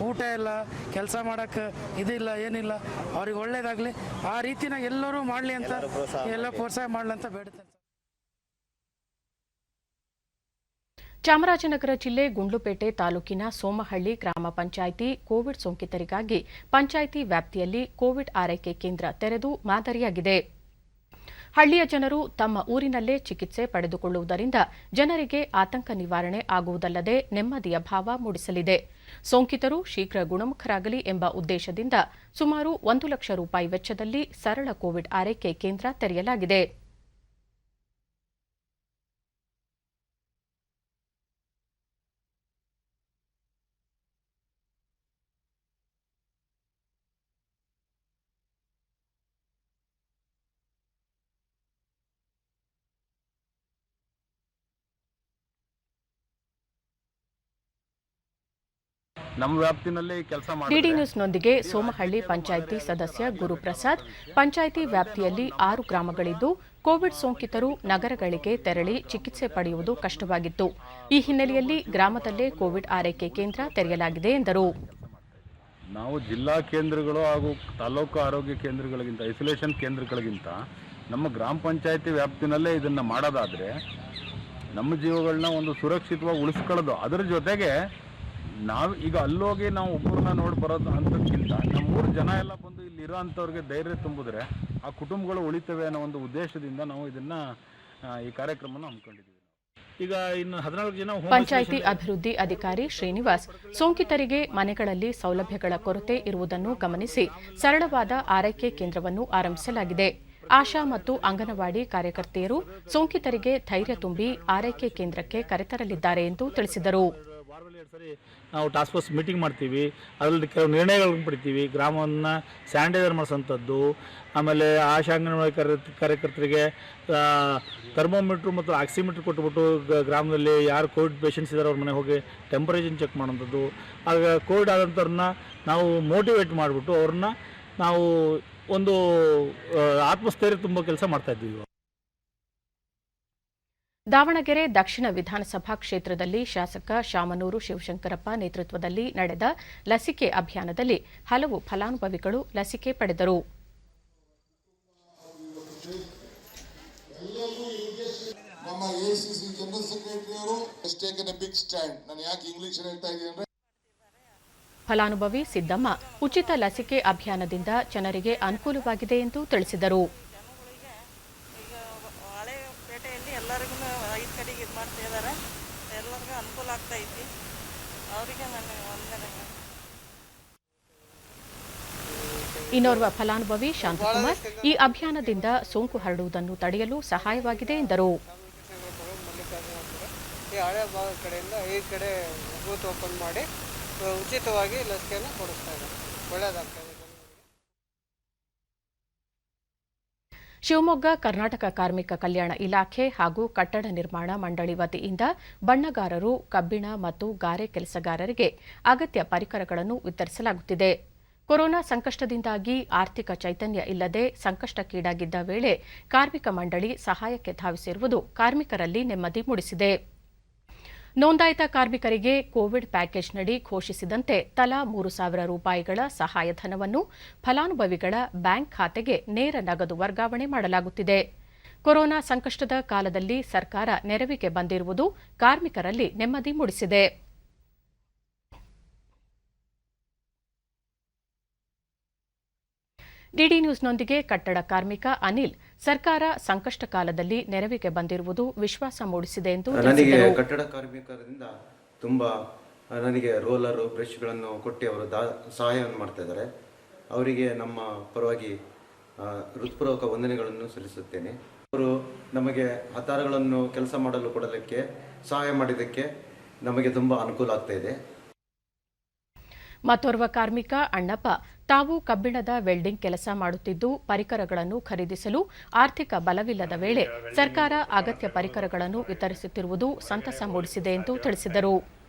ಊಟ ಇಲ್ಲ, ಕೆಲಸ ಮಾಡೋಕ್ಕೆ ಇದಿಲ್ಲ, ಏನಿಲ್ಲ. ಅವ್ರಿಗೆ ಒಳ್ಳೇದಾಗಲಿ, ಆ ರೀತಿನ ಎಲ್ಲರೂ ಮಾಡಲಿ ಅಂತ, ಎಲ್ಲ ಪ್ರೋತ್ಸಾಹ ಮಾಡಲಿ ಅಂತ ಬೇಡ್ತಾರೆ. ಚಾಮರಾಜನಗರ ಜಿಲ್ಲೆ ಗುಂಡ್ಲುಪೇಟೆ ತಾಲೂಕಿನ ಸೋಮಹಳ್ಳಿ ಗ್ರಾಮ ಪಂಚಾಯಿತಿ ಕೋವಿಡ್ ಸೋಂಕಿತರಿಗಾಗಿ ಪಂಚಾಯಿತಿ ವ್ಯಾಪ್ತಿಯಲ್ಲಿ ಕೋವಿಡ್ ಆರೈಕೆ ಕೇಂದ್ರ ತೆರೆದು ಮಾದರಿಯಾಗಿದೆ. ಹಳ್ಳಿಯ ಜನರು ತಮ್ಮ ಊರಿನಲ್ಲೇ ಚಿಕಿತ್ಸೆ ಪಡೆದುಕೊಳ್ಳುವುದರಿಂದ ಜನರಿಗೆ ಆತಂಕ ನಿವಾರಣೆ ಆಗುವುದಲ್ಲದೆ ನೆಮ್ಮದಿಯ ಭಾವ ಮೂಡಿಸಲಿದೆ. ಸೋಂಕಿತರು ಶೀಘ್ರ ಗುಣಮುಖರಾಗಲಿ ಎಂಬ ಉದ್ದೇಶದಿಂದ ಸುಮಾರು 1 ಲಕ್ಷ ರೂಪಾಯಿ ವೆಚ್ಚದಲ್ಲಿ ಸರಳ ಕೋವಿಡ್ ಆರೈಕೆ ಕೇಂದ್ರ ತೆರೆಯಲಾಗಿದೆ. ನಮ್ಮ ವ್ಯಾಪ್ತಿನಲ್ಲಿ ಕೆಲಸ ಡಿಡಿ ನ್ಯೂಸ್ನೊಂದಿಗೆ ಸೋಮಹಳ್ಳಿ ಪಂಚಾಯಿತಿ ಸದಸ್ಯ ಗುರುಪ್ರಸಾದ್, ಪಂಚಾಯಿತಿ ವ್ಯಾಪ್ತಿಯಲ್ಲಿ 6 ಗ್ರಾಮಗಳಿದ್ದು ಕೋವಿಡ್ ಸೋಂಕಿತರು ನಗರಗಳಿಗೆ ತೆರಳಿ ಚಿಕಿತ್ಸೆ ಪಡೆಯುವುದು ಕಷ್ಟವಾಗಿತ್ತು. ಈ ಹಿನ್ನೆಲೆಯಲ್ಲಿ ಗ್ರಾಮದಲ್ಲೇ ಕೋವಿಡ್ ಆರೈಕೆ ಕೇಂದ್ರ ತೆರೆಯಲಾಗಿದೆ ಎಂದರು. ನಾವು ಜಿಲ್ಲಾ ಕೇಂದ್ರಗಳು ಹಾಗೂ ತಾಲೂಕು ಆರೋಗ್ಯ ಕೇಂದ್ರಗಳಿಗಿಂತ, ಐಸೋಲೇಷನ್ ಕೇಂದ್ರಗಳಿಗಿಂತ ನಮ್ಮ ಗ್ರಾಮ ಪಂಚಾಯಿತಿ ವ್ಯಾಪ್ತಿನಲ್ಲೇ ಇದನ್ನು ಮಾಡೋದಾದರೆ ನಮ್ಮ ಜೀವಗಳನ್ನ ಒಂದು ಸುರಕ್ಷಿತವಾಗಿ ಉಳಿಸ್ಕೊಳ್ಳೋದು. ಅದರ ಜೊತೆಗೆ ನಾವು ಈಗ ಅಲ್ಲೋಗಿ ನಾವು ಒಬ್ಬರನ್ನ ನೋಡಿ ಬರೋದು ಅಂತಕ್ಕಿಂತ ನಮ್ಮೂರು ಜನ ಎಲ್ಲ ಬಂದು ಇಲ್ಲಿ ಇರೋ ಅಂಥವ್ರಿಗೆ ಧೈರ್ಯ ತುಂಬಿದ್ರೆ ಆ ಕುಟುಂಬಗಳು ಉಳಿತವೆ ಅನ್ನೋ ಒಂದು ಉದ್ದೇಶದಿಂದ ನಾವು ಇದನ್ನು ಈ ಕಾರ್ಯಕ್ರಮನ ಹಮ್ಮಿಕೊಂಡಿದ್ದೀವಿ. ಈಗ ಇನ್ನು 14 ಜನ ಪಂಚಾಯಿತಿ ಅಭಿವೃದ್ಧಿ ಅಧಿಕಾರಿ ಶ್ರೀನಿವಾಸ್ ಸೋಂಕಿತರಿಗೆ ಮನೆಗಳಲ್ಲಿ ಸೌಲಭ್ಯಗಳ ಕೊರತೆ ಇರುವುದನ್ನು ಗಮನಿಸಿ ಸರಳವಾದ ಆರೈಕೆ ಕೇಂದ್ರವನ್ನು ಆರಂಭಿಸಲಾಗಿದೆ. ಆಶಾ ಮತ್ತು ಅಂಗನವಾಡಿ ಕಾರ್ಯಕರ್ತೆಯರು ಸೋಂಕಿತರಿಗೆ ಧೈರ್ಯ ತುಂಬಿ ಆರೈಕೆ ಕೇಂದ್ರಕ್ಕೆ ಕರೆತರಲಿದ್ದಾರೆ ಎಂದು ತಿಳಿಸಿದರು. ವಾರದಲ್ಲಿ 2 ಸರಿ ನಾವು ಟಾಸ್ಕ್ ಫೋರ್ಸ್ ಮೀಟಿಂಗ್ ಮಾಡ್ತೀವಿ. ಅದರಲ್ಲಿ ಕೆಲವು ನಿರ್ಣಯಗಳನ್ನು ಪಡಿತೀವಿ. ಗ್ರಾಮವನ್ನು ಸ್ಯಾನಿಟೈಸರ್ ಮಾಡಿಸೋಂಥದ್ದು, ಆಮೇಲೆ ಆಶಾ ಅಂಗನವಾಡಿ ಕಾರ್ಯಕರ್ತರಿಗೆ ಥರ್ಮೋಮೀಟ್ರ್ ಮತ್ತು ಆಕ್ಸಿಮೀಟ್ರ್ ಕೊಟ್ಬಿಟ್ಟು ಗ್ರಾಮದಲ್ಲಿ ಯಾರು ಕೋವಿಡ್ ಪೇಷಂಟ್ಸ್ ಇದ್ದಾರೆ ಅವ್ರ ಮನೆಗೆ ಹೋಗಿ ಟೆಂಪರೇಚರ್ ಚೆಕ್ ಮಾಡೋಂಥದ್ದು. ಆಗ ಕೋವಿಡ್ ಆದಂಥವ್ರನ್ನ ನಾವು ಮೋಟಿವೇಟ್ ಮಾಡಿಬಿಟ್ಟು ಅವ್ರನ್ನ ನಾವು ಒಂದು ಆತ್ಮಸ್ಥೈರ್ಯ ತುಂಬ ಕೆಲಸ ಮಾಡ್ತಾಯಿದ್ದೀವಿ. ದಾವಣಗೆರೆ ದಕ್ಷಿಣ ವಿಧಾನಸಭಾ ಕ್ಷೇತ್ರದಲ್ಲಿ ಶಾಸಕ ಶಾಮನೂರು ಶಿವಶಂಕರಪ್ಪ ನೇತೃತ್ವದಲ್ಲಿ ನಡೆದ ಲಸಿಕೆ ಅಭಿಯಾನದಲ್ಲಿ ಹಲವು ಫಲಾನುಭವಿಗಳು ಲಸಿಕೆ ಪಡೆದರು. ನಮ್ಮ ಎಸಿಸಿ ಜನರಲ್ ಸೆಕ್ರೆಟರಿ ಅವರು ಟೇಕನ್ ಎ ಬಿಗ್ ಸ್ಟ್ಯಾಂಡ್. ನಾನು ಯಾಕೆ ಇಂಗ್ಲಿಷ್ ಹೇಳ್ತಾ ಇದ್ದೀನಿ ಅಂದ್ರೆ, ಫಲಾನುಭವಿ ಸಿದ್ದಮ್ಮ ಉಚಿತ ಲಸಿಕೆ ಅಭಿಯಾನದಿಂದ ಜನರಿಗೆ ಅನುಕೂಲವಾಗಿದೆ ಎಂದು ತಿಳಿಸಿದರು. ಎಲ್ಲರಿಗೂ 5 ಕಡೆಗೆ ಇದು ಮಾಡ್ತಾ ಇದ್ದಾರೆ, ಎಲ್ಲರಿಗೂ ಅನುಕೂಲ ಆಗ್ತಾ ಐತಿ. ಅವರಿಗೆ ನನಗೆ ವಂದನೆ. ಇನ್ನೋರ್ವ ಫಲಾನುಭವಿ ಶಾಂತಕುಮಾರ್ ಈ ಅಭಿಯಾನದಿಂದ ಸೋಂಕು ಹರಡುವುದನ್ನು ತಡೆಯಲು ಸಹಾಯವಾಗಿದೆ ಎಂದರು. ಈ ಹಳೆ ಭಾಗದ ಕಡೆಯಿಂದ 5 ಕಡೆ ಬೂತ್ ಓಪನ್ ಮಾಡಿ ಉಚಿತವಾಗಿ ಲಸಿಕೆಯನ್ನು ಕೊಡಿಸ್ತಾ ಇದ್ದಾರೆ. ಒಳ್ಳೆಯದಾಗ್ತಾ ಇದೆ. ಶಿವಮೊಗ್ಗ ಕರ್ನಾಟಕ ಕಾರ್ಮಿಕ ಕಲ್ಯಾಣ ಇಲಾಖೆ ಹಾಗೂ ಕಟ್ಟಡ ನಿರ್ಮಾಣ ಮಂಡಳಿ ವತಿಯಿಂದ ಬಣ್ಣಗಾರರು, ಕಬ್ಬಿಣ ಮತ್ತು ಗಾರೆ ಕೆಲಸಗಾರರಿಗೆ ಅಗತ್ಯ ಪರಿಕರಗಳನ್ನು ವಿತರಿಸಲಾಗುತ್ತಿದೆ. ಕೊರೋನಾ ಸಂಕಷ್ಟದಿಂದಾಗಿ ಆರ್ಥಿಕ ಚೈತನ್ಯ ಇಲ್ಲದೆ ಸಂಕಷ್ಟಕ್ಕೀಡಾಗಿದ್ದ ವೇಳೆ ಕಾರ್ಮಿಕ ಮಂಡಳಿ ಸಹಾಯಕ್ಕೆ ಧಾವಿಸಿರುವುದು ಕಾರ್ಮಿಕರಲ್ಲಿ ನೆಮ್ಮದಿ ಮೂಡಿಸಿದೆ. ನೋಂದಾಯಿತ ಕಾರ್ಮಿಕರಿಗೆ ಕೋವಿಡ್ ಪ್ಯಾಕೇಜ್ನಡಿ ಘೋಷಿಸಿದಂತೆ ತಲಾ 3,000 ರೂಪಾಯಿಗಳ ಸಹಾಯಧನವನ್ನು ಫಲಾನುಭವಿಗಳ ಬ್ಯಾಂಕ್ ಖಾತೆಗೆ ನೇರ ನಗದು ವರ್ಗಾವಣೆ ಮಾಡಲಾಗುತ್ತಿದೆ. ಕೊರೋನಾ ಸಂಕಷ್ಟದ ಕಾಲದಲ್ಲಿ ಸರ್ಕಾರ ನೆರವಿಗೆ ಬಂದಿರುವುದು ಕಾರ್ಮಿಕರಲ್ಲಿ ನೆಮ್ಮದಿ ಮೂಡಿಸಿದೆ. ಡಿಡಿ ನ್ಯೂಸ್ನೊಂದಿಗೆ ಕಟ್ಟಡ ಕಾರ್ಮಿಕ ಅನಿಲ್, ಸರ್ಕಾರ ಸಂಕಷ್ಟ ಕಾಲದಲ್ಲಿ ನೆರವಿಗೆ ಬಂದಿರುವುದು ವಿಶ್ವಾಸ ಮೂಡಿಸಿದೆ ಎಂದು ನನಗೆ ಕಟ್ಟಡ ಕಾರ್ಮಿಕರಿಂದ ತುಂಬಾ ನನಗೆ ರೋಲರು, ಬ್ರಷ್ಗಳನ್ನು ಕೊಟ್ಟು ಅವರು ಸಹಾಯವನ್ನು ಮಾಡ್ತಾ ಇದ್ದಾರೆ. ಅವರಿಗೆ ನಮ್ಮ ಪರವಾಗಿ ಹೃತ್ಪೂರ್ವಕ ವಂದನೆಗಳನ್ನು ಸಲ್ಲಿಸುತ್ತೇನೆ. ಅವರು ನಮಗೆ ಹತ್ತಾರಗಳನ್ನು ಕೆಲಸ ಮಾಡಲು ಕೊಡಲಿಕ್ಕೆ ಸಹಾಯ ಮಾಡಿದ್ದಕ್ಕೆ ನಮಗೆ ತುಂಬ ಅನುಕೂಲ ಆಗ್ತಾ ಇದೆ. ಮತ್ತೋರ್ವ ಕಾರ್ಮಿಕ ಅಣ್ಣಪ್ಪ, ತಾವು ಕಬ್ಬಿಣದ ವೆಲ್ಡಿಂಗ್ ಕೆಲಸ ಮಾಡುತ್ತಿದ್ದು ಪರಿಕರಗಳನ್ನು ಖರೀದಿಸಲು ಆರ್ಥಿಕ ಬಲವಿಲ್ಲದ ವೇಳೆ ಸರ್ಕಾರ ಅಗತ್ಯ ಪರಿಕರಗಳನ್ನು ವಿತರಿಸುತ್ತಿರುವುದು ಸಂತಸ ಮೂಡಿಸಿದೆ ಎಂದು ತಿಳಿಸಿದರು.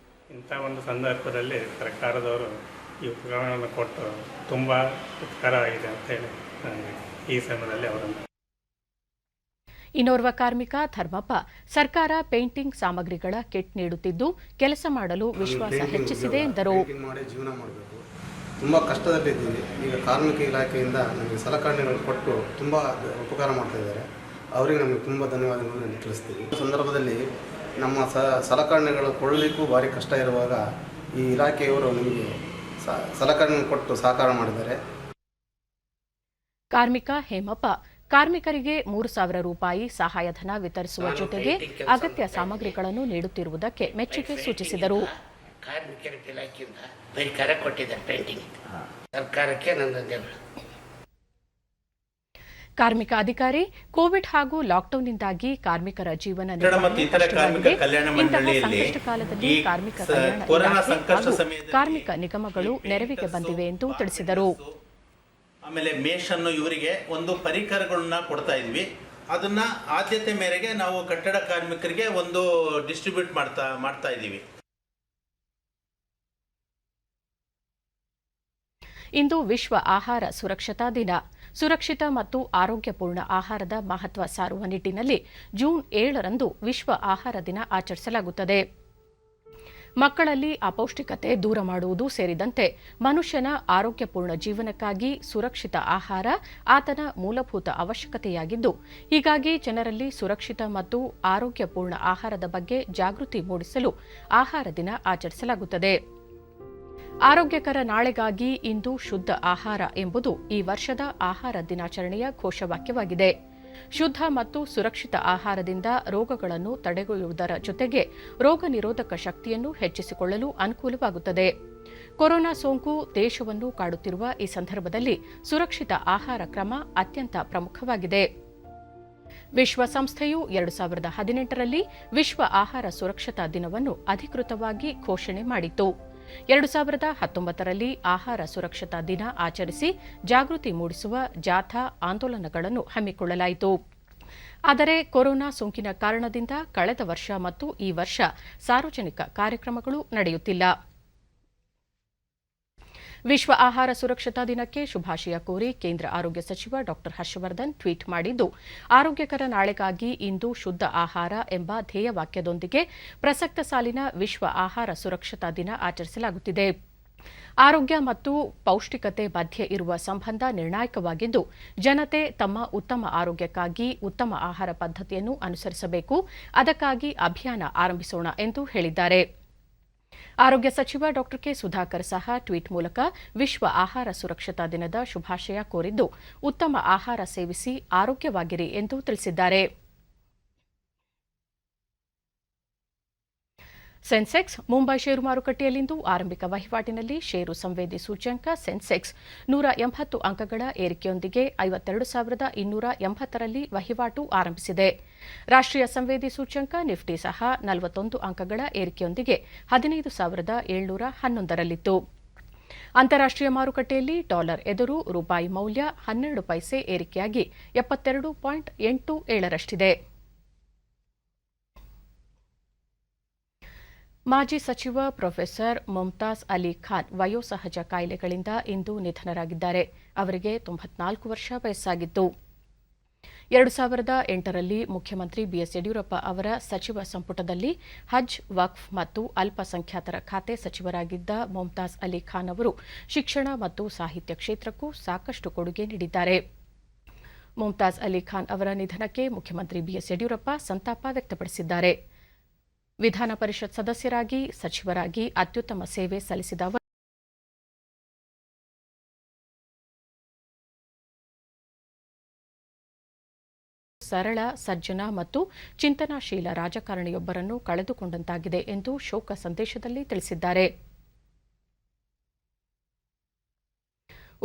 ಇಂಥ ಒಂದು ಸಂದರ್ಭದಲ್ಲಿ ಸರ್ಕಾರದವರು ಈ ಉಪಕರಣವನ್ನು ಕೊಟ್ಟು ತುಂಬ ಉಪಕಾರವಾಗಿದೆ ಅಂತ ಹೇಳಿ ಈ ಸಮಯದಲ್ಲಿ ಅವರನ್ನು. ಇನ್ನೋರ್ವ ಕಾರ್ಮಿಕ ಧರ್ಮಪ್ಪ, ಸರ್ಕಾರ ಪೇಂಟಿಂಗ್ ಸಾಮಗ್ರಿಗಳ ಕಿಟ್ ನೀಡುತ್ತಿದ್ದು ಕೆಲಸ ಮಾಡಲು ವಿಶ್ವಾಸ ಹೆಚ್ಚಿಸಿದೆ ಎಂದರು. ತುಂಬ ಕಷ್ಟದಲ್ಲಿದ್ದೀವಿ. ಈಗ ಕಾರ್ಮಿಕ ಇಲಾಖೆಯಿಂದ ನಮಗೆ ಸಲಕರಣೆಗಳು ಕೊಟ್ಟು ತುಂಬ ಉಪಕಾರ ಮಾಡ್ತಾ ಇದ್ದಾರೆ. ಅವರಿಗೆ ನಮಗೆ ತುಂಬ ಧನ್ಯವಾದಗಳನ್ನು ತಿಳಿಸ್ತೀವಿ. ಈ ಸಂದರ್ಭದಲ್ಲಿ ನಮ್ಮ ಸಲಕರಣೆಗಳು ಕೊಳ್ಳಲಿಕ್ಕೂ ಭಾರಿ ಕಷ್ಟ ಇರುವಾಗ ಈ ಇಲಾಖೆಯವರು ನಮಗೆ ಸಲಕರಣೆ ಕೊಟ್ಟು ಸಹಕಾರ ಮಾಡಿದ್ದಾರೆ. ಕಾರ್ಮಿಕ ಹೇಮಪ್ಪ, ಕಾರ್ಮಿಕರಿಗೆ 3,000 ರೂಪಾಯಿ ಸಹಾಯಧನ ವಿತರಿಸುವ ಜೊತೆಗೆ ಅಗತ್ಯ ಸಾಮಗ್ರಿಗಳನ್ನು ನೀಡುತ್ತಿರುವುದಕ್ಕೆ ಮೆಚ್ಚುಗೆ ಸೂಚಿಸಿದರು. ಕಾರ್ಮಿಕರ ಇಲಾಖೆಯಿಂದ ಪರಿಕರ ಕೊಟ್ಟಿದ್ದಾರೆ ಪೇಂಟಿಂಗ್, ಸರ್ಕಾರಕ್ಕೆ ನನ್ನ. ಕಾರ್ಮಿಕ ಅಧಿಕಾರಿ, ಕೋವಿಡ್ ಹಾಗೂ ಲಾಕ್ಡೌನ್ನಿಂದಾಗಿ ಕಾರ್ಮಿಕರ ಜೀವನ ಸಂಕಷ್ಟ ಕಾಲದಲ್ಲಿ ಕಾರ್ಮಿಕ ಕಾರ್ಮಿಕ ನಿಗಮಗಳು ನೆರವಿಗೆ ಬಂದಿವೆ ಎಂದು ತಿಳಿಸಿದರು. ಆಮೇಲೆ ಮೇಷನ್ನು ಇವರಿಗೆ ಒಂದು ಪರಿಕರಗಳನ್ನ ಕೊಡ್ತಾ ಇದ್ವಿ. ಅದನ್ನ ಆದ್ಯತೆ ಮೇರೆಗೆ ನಾವು ಕಟ್ಟಡ ಕಾರ್ಮಿಕರಿಗೆ ಒಂದು ಡಿಸ್ಟ್ರಿಬ್ಯೂಟ್ ಮಾಡ್ತಾ ಇದ್ದೀವಿ. ಇಂದು ವಿಶ್ವ ಆಹಾರ ಸುರಕ್ಷತಾ ದಿನ. ಸುರಕ್ಷಿತ ಮತ್ತು ಆರೋಗ್ಯಪೂರ್ಣ ಆಹಾರದ ಮಹತ್ವ ಸಾರುವ ನಿಟ್ಟಿನಲ್ಲಿ ಜೂನ್ 7ರಂದು ವಿಶ್ವ ಆಹಾರ ದಿನ ಆಚರಿಸಲಾಗುತ್ತದೆ. ಮಕ್ಕಳಲ್ಲಿ ಅಪೌಷ್ಟಿಕತೆ ದೂರ ಮಾಡುವುದು ಸೇರಿದಂತೆ ಮನುಷ್ಯನ ಆರೋಗ್ಯಪೂರ್ಣ ಜೀವನಕ್ಕಾಗಿ ಸುರಕ್ಷಿತ ಆಹಾರ ಆತನ ಮೂಲಭೂತ ಅವಶ್ಯಕತೆಯಾಗಿದ್ದು, ಹೀಗಾಗಿ ಜನರಲ್ಲಿ ಸುರಕ್ಷಿತ ಮತ್ತು ಆರೋಗ್ಯಪೂರ್ಣ ಆಹಾರದ ಬಗ್ಗೆ ಜಾಗೃತಿ ಮೂಡಿಸಲು ಆಹಾರ ದಿನ ಆಚರಿಸಲಾಗುತ್ತದೆ. ಆರೋಗ್ಯಕರ ನಾಳೆಗಾಗಿ ಇಂದು ಶುದ್ಧ ಆಹಾರ ಎಂಬುದು ಈ ವರ್ಷದ ಆಹಾರ ದಿನಾಚರಣೆಯ ಘೋಷವಾಕ್ಯವಾಗಿದೆ. ಶುದ್ಧ ಮತ್ತು ಸುರಕ್ಷಿತ ಆಹಾರದಿಂದ ರೋಗಗಳನ್ನು ತಡೆಗಟ್ಟುವುದರ ಜೊತೆಗೆ ರೋಗ ನಿರೋಧಕ ಶಕ್ತಿಯನ್ನು ಹೆಚ್ಚಿಸಿಕೊಳ್ಳಲು ಅನುಕೂಲವಾಗುತ್ತದೆ. ಕೊರೋನಾ ಸೋಂಕು ದೇಶವನ್ನು ಕಾಡುತ್ತಿರುವ ಈ ಸಂದರ್ಭದಲ್ಲಿ ಸುರಕ್ಷಿತ ಆಹಾರ ಕ್ರಮ ಅತ್ಯಂತ ಪ್ರಮುಖವಾಗಿದೆ. ವಿಶ್ವಸಂಸ್ಥೆಯು 2018ರಲ್ಲಿ ವಿಶ್ವ ಆಹಾರ ಸುರಕ್ಷತಾ ದಿನವನ್ನು ಅಧಿಕೃತವಾಗಿ ಘೋಷಣೆ ಮಾಡಿತು. 2019ರಲ್ಲಿ ಆಹಾರ ಸುರಕ್ಷತಾ ದಿನ ಆಚರಿಸಿ ಜಾಗೃತಿ ಮೂಡಿಸುವ ಜಾಥಾ ಆಂದೋಲನಗಳನ್ನು ಹಮ್ಮಿಕೊಳ್ಳಲಾಯಿತು. ಆದರೆ ಕೊರೋನಾ ಸೋಂಕಿನ ಕಾರಣದಿಂದ ಕಳೆದ ವರ್ಷ ಮತ್ತು ಈ ವರ್ಷ ಸಾರ್ವಜನಿಕ ಕಾರ್ಯಕ್ರಮಗಳು ನಡೆಯುತ್ತಿಲ್ಲ. ವಿಶ್ವ ಆಹಾರ ಸುರಕ್ಷತಾ ದಿನಕ್ಕೆ ಶುಭಾಶಯ ಕೋರಿ ಕೇಂದ್ರ ಆರೋಗ್ಯ ಸಚಿವ ಡಾ ಹರ್ಷವರ್ಧನ್ ಟ್ವೀಟ್ ಮಾಡಿದ್ದು, ಆರೋಗ್ಯಕರ ನಾಳೆಗಾಗಿ ಇಂದು ಶುದ್ಧ ಆಹಾರ ಎಂಬ ಧ್ಯೇಯವಾಕ್ಯದೊಂದಿಗೆ ಪ್ರಸಕ್ತ ಸಾಲಿನ ವಿಶ್ವ ಆಹಾರ ಸುರಕ್ಷತಾ ದಿನ ಆಚರಿಸಲಾಗುತ್ತಿದೆ. ಆರೋಗ್ಯ ಮತ್ತು ಪೌಷ್ಟಿಕತೆ ಮಧ್ಯೆ ಇರುವ ಸಂಬಂಧ ನಿರ್ಣಾಯಕವಾಗಿದ್ದು, ಜನತೆ ತಮ್ಮ ಉತ್ತಮ ಆರೋಗ್ಯಕ್ಕಾಗಿ ಉತ್ತಮ ಆಹಾರ ಪದ್ಧತಿಯನ್ನು ಅನುಸರಿಸಬೇಕು. ಅದಕ್ಕಾಗಿ ಅಭಿಯಾನ ಆರಂಭಿಸೋಣ ಎಂದು ಹೇಳಿದ್ದಾರೆ. ಆರೋಗ್ಯ ಸಚಿವ ಡಾ ಕೆ ಸುಧಾಕರ್ ಸಹ ಟ್ವೀಟ್ ಮೂಲಕ ವಿಶ್ವ ಆಹಾರ ಸುರಕ್ಷತಾ ದಿನದ ಶುಭಾಶಯ ಕೋರಿದ್ದು, ಉತ್ತಮ ಆಹಾರ ಸೇವಿಸಿ ಆರೋಗ್ಯವಾಗಿರಿ ಎಂದು ತಿಳಿಸಿದ್ದಾರೆ. ಸೆನ್ಸೆಕ್ಸ್ ಮುಂಬೈ ಷೇರು ಮಾರುಕಟ್ಟೆಯಲ್ಲಿಂದು ಆರಂಭಿಕ ವಹಿವಾಟಿನಲ್ಲಿ ಷೇರು ಸಂವೇದಿ ಸೂಚ್ಯಂಕ ಸೆನ್ಸೆಕ್ಸ್ 180 ಅಂಕಗಳ ಏರಿಕೆಯೊಂದಿಗೆ 52,280ರಲ್ಲಿ ವಹಿವಾಟು ಆರಂಭಿಸಿದೆ. ರಾಷ್ಟ್ರೀಯ ಸಂವೇದಿ ಸೂಚ್ಯಂಕ ನಿಫ್ಟಿ ಸಹ 41 ಅಂಕಗಳ ಏರಿಕೆಯೊಂದಿಗೆ 15,711ರಲ್ಲಿತ್ತು. ಅಂತಾರಾಷ್ಟ್ರೀಯ ಮಾರುಕಟ್ಟೆಯಲ್ಲಿ ಡಾಲರ್ ಎದುರು ರೂಪಾಯಿ ಮೌಲ್ಯ 12 ಪೈಸೆ ಏರಿಕೆಯಾಗಿ 72.87ರಷ್ಟಿದೆ. ಮಾಜಿ ಸಚಿವ ಪ್ರೊಫೆಸರ್ ಮುಮ್ತಾಜ್ ಅಲಿ ಖಾನ್ ವಯೋಸಹಜ ಕಾಯಿಲೆಗಳಿಂದ ಇಂದು ನಿಧನರಾಗಿದ್ದಾರೆ. ಅವರಿಗೆ 94 ವರ್ಷ ವಯಸ್ಸಾಗಿತ್ತು. 2008ರಲ್ಲಿ ಮುಖ್ಯಮಂತ್ರಿ ಬಿಎಸ್ ಯಡಿಯೂರಪ್ಪ ಅವರ ಸಚಿವ ಸಂಪುಟದಲ್ಲಿ ಹಜ್, ವಕ್ಫ್ ಮತ್ತು ಅಲ್ಪಸಂಖ್ಯಾತರ ಖಾತೆ ಸಚಿವರಾಗಿದ್ದ ಮುಮ್ತಾಜ್ ಅಲಿ ಖಾನ್ ಅವರು ಶಿಕ್ಷಣ ಮತ್ತು ಸಾಹಿತ್ಯ ಕ್ಷೇತ್ರಕ್ಕೂ ಸಾಕಷ್ಟು ಕೊಡುಗೆ ನೀಡಿದ್ದಾರೆ. ಮುಮ್ತಾಜ್ ಅಲಿ ಖಾನ್ ಅವರ ನಿಧನಕ್ಕೆ ಮುಖ್ಯಮಂತ್ರಿ ಬಿಎಸ್ ಯಡಿಯೂರಪ್ಪ ಸಂತಾಪ ವ್ಯಕ್ತಪಡಿಸಿದ್ದಾರೆ. ವಿಧಾನ ಪರಿಷತ್ ಸದಸ್ಯರಾಗಿ, ಸಚಿವರಾಗಿ ಅತ್ಯುತ್ತಮ ಸೇವೆ ಸಲ್ಲಿಸಿದ ಅವರು ಸರಳ, ಸಜ್ಜನ ಮತ್ತು ಚಿಂತನಾಶೀಲ ರಾಜಕಾರಣಿಯೊಬ್ಬರನ್ನು ಕಳೆದುಕೊಂಡಂತಾಗಿದೆ ಎಂದು ಶೋಕ ಸಂದೇಶದಲ್ಲಿ ತಿಳಿಸಿದ್ದಾರೆ.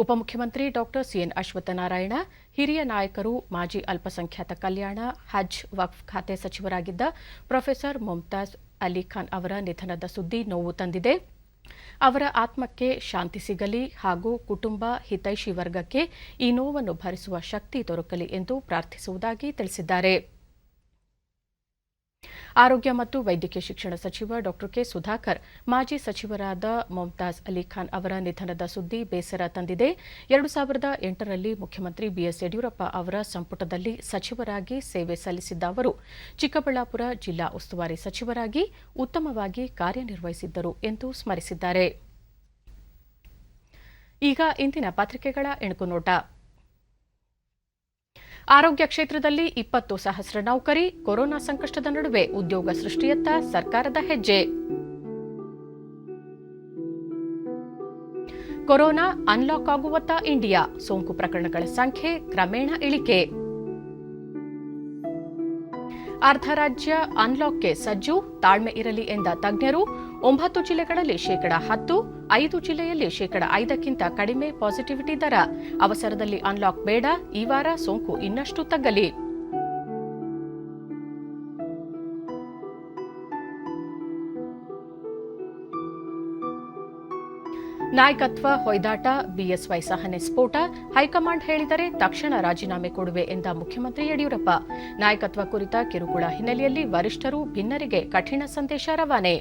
ಉಪಮುಖ್ಯಮಂತ್ರಿ ಡಾ ಸಿಎನ್ ಅಶ್ವತ್ಥನಾರಾಯಣ, ಹಿರಿಯ ನಾಯಕರು, ಮಾಜಿ ಅಲ್ಪಸಂಖ್ಯಾತ ಕಲ್ಯಾಣ, ಹಜ್, ವಕ್ಫ್ ಖಾತೆ ಸಚಿವರಾಗಿದ್ದ ಪ್ರೊಫೆಸರ್ ಮುಮ್ತಾಜ್ ಅಲಿ ಖಾನ್ ಅವರ ನಿಧನದ ಸುದ್ದಿ ನೋವು ತಂದಿದೆ. ಅವರ ಆತ್ಮಕ್ಕೆ ಶಾಂತಿ ಸಿಗಲಿ ಹಾಗೂ ಕುಟುಂಬ, ಹಿತೈಷಿ ವರ್ಗಕ್ಕೆ ಈ ನೋವನ್ನು ಭರಿಸುವ ಶಕ್ತಿ ದೊರಕಲಿ ಎಂದು ಪ್ರಾರ್ಥಿಸುವುದಾಗಿ ತಿಳಿಸಿದ್ದಾರೆ. ಆರೋಗ್ಯ ಮತ್ತು ವೈದ್ಯಕೀಯ ಶಿಕ್ಷಣ ಸಚಿವ ಡಾ ಕೆ ಸುಧಾಕರ್, ಮಾಜಿ ಸಚಿವರಾದ ಮುಮ್ತಾಜ್ ಅಲಿ ಖಾನ್ ಅವರ ನಿಧನದ ಸುದ್ದಿ ಬೇಸರ ತಂದಿದೆ. 2008ರಲ್ಲಿ ಮುಖ್ಯಮಂತ್ರಿ ಬಿಎಸ್ ಯಡಿಯೂರಪ್ಪ ಅವರ ಸಂಪುಟದಲ್ಲಿ ಸಚಿವರಾಗಿ ಸೇವೆ ಸಲ್ಲಿಸಿದ್ದ ಅವರು ಚಿಕ್ಕಬಳ್ಳಾಪುರ ಜಿಲ್ಲಾ ಉಸ್ತುವಾರಿ ಸಚಿವರಾಗಿ ಉತ್ತಮವಾಗಿ ಕಾರ್ಯನಿರ್ವಹಿಸಿದ್ದರು ಎಂದು ಸ್ಮರಿಸಿದ್ದಾರೆ. ಈಗ ಇಂದಿನ ಪತ್ರಿಕೆಗಳ ಎಣುಕು ನೋಟ. ಆರೋಗ್ಯ ಕ್ಷೇತ್ರದಲ್ಲಿ 20,000 ನೌಕರಿ, ಕೊರೋನಾ ಸಂಕಷ್ಟದ ನಡುವೆ ಉದ್ಯೋಗ ಸೃಷ್ಟಿಯತ್ತ ಸರ್ಕಾರದ ಹೆಜ್ಜೆ. ಕೊರೋನಾ ಅನ್ಲಾಕ್ ಆಗುವತ್ತ ಇಂಡಿಯಾ, ಸೋಂಕು ಪ್ರಕರಣಗಳ ಸಂಖ್ಯೆ ಕ್ರಮೇಣ ಇಳಿಕೆ. ಅರ್ಧ ರಾಜ್ಯ ಅನ್ಲಾಕ್ಗೆ ಸಜ್ಜು, ತಾಳ್ಮೆ ಇರಲಿ ಎಂದ ತಜ್ಞರು. 9 ಜಿಲ್ಲೆಗಳಲ್ಲಿ 10%, 5 ಜಿಲ್ಲೆಯಲ್ಲಿ 5% ಕಡಿಮೆ ಪಾಸಿಟಿವಿಟಿ ದರ. ಅವಸರದಲ್ಲಿ ಅನ್ಲಾಕ್ ಬೇಡ, ಈ ವಾರ ಸೋಂಕು ಇನ್ನಷ್ಟು ತಗ್ಗಲಿ. ನಾಯಕತ್ವ ಹೊಯ್ದಾಟ, ಬಿಎಸ್ವೈ ಸಹನೆ ಸ್ಫೋಟ, ಹೈಕಮಾಂಡ್ ಹೇಳಿದರೆ ತಕ್ಷಣ ರಾಜೀನಾಮೆ ಕೊಡುವೆ ಎಂದ ಮುಖ್ಯಮಂತ್ರಿ ಯಡಿಯೂರಪ್ಪ. ನಾಯಕತ್ವ ಕುರಿತ ಕಿರುಕುಳ ಹಿನ್ನೆಲೆಯಲ್ಲಿ ವರಿಷ್ಠರು ಭಿನ್ನರಿಗೆ ಕಠಿಣ ಸಂದೇಶ ರವಾನೆ.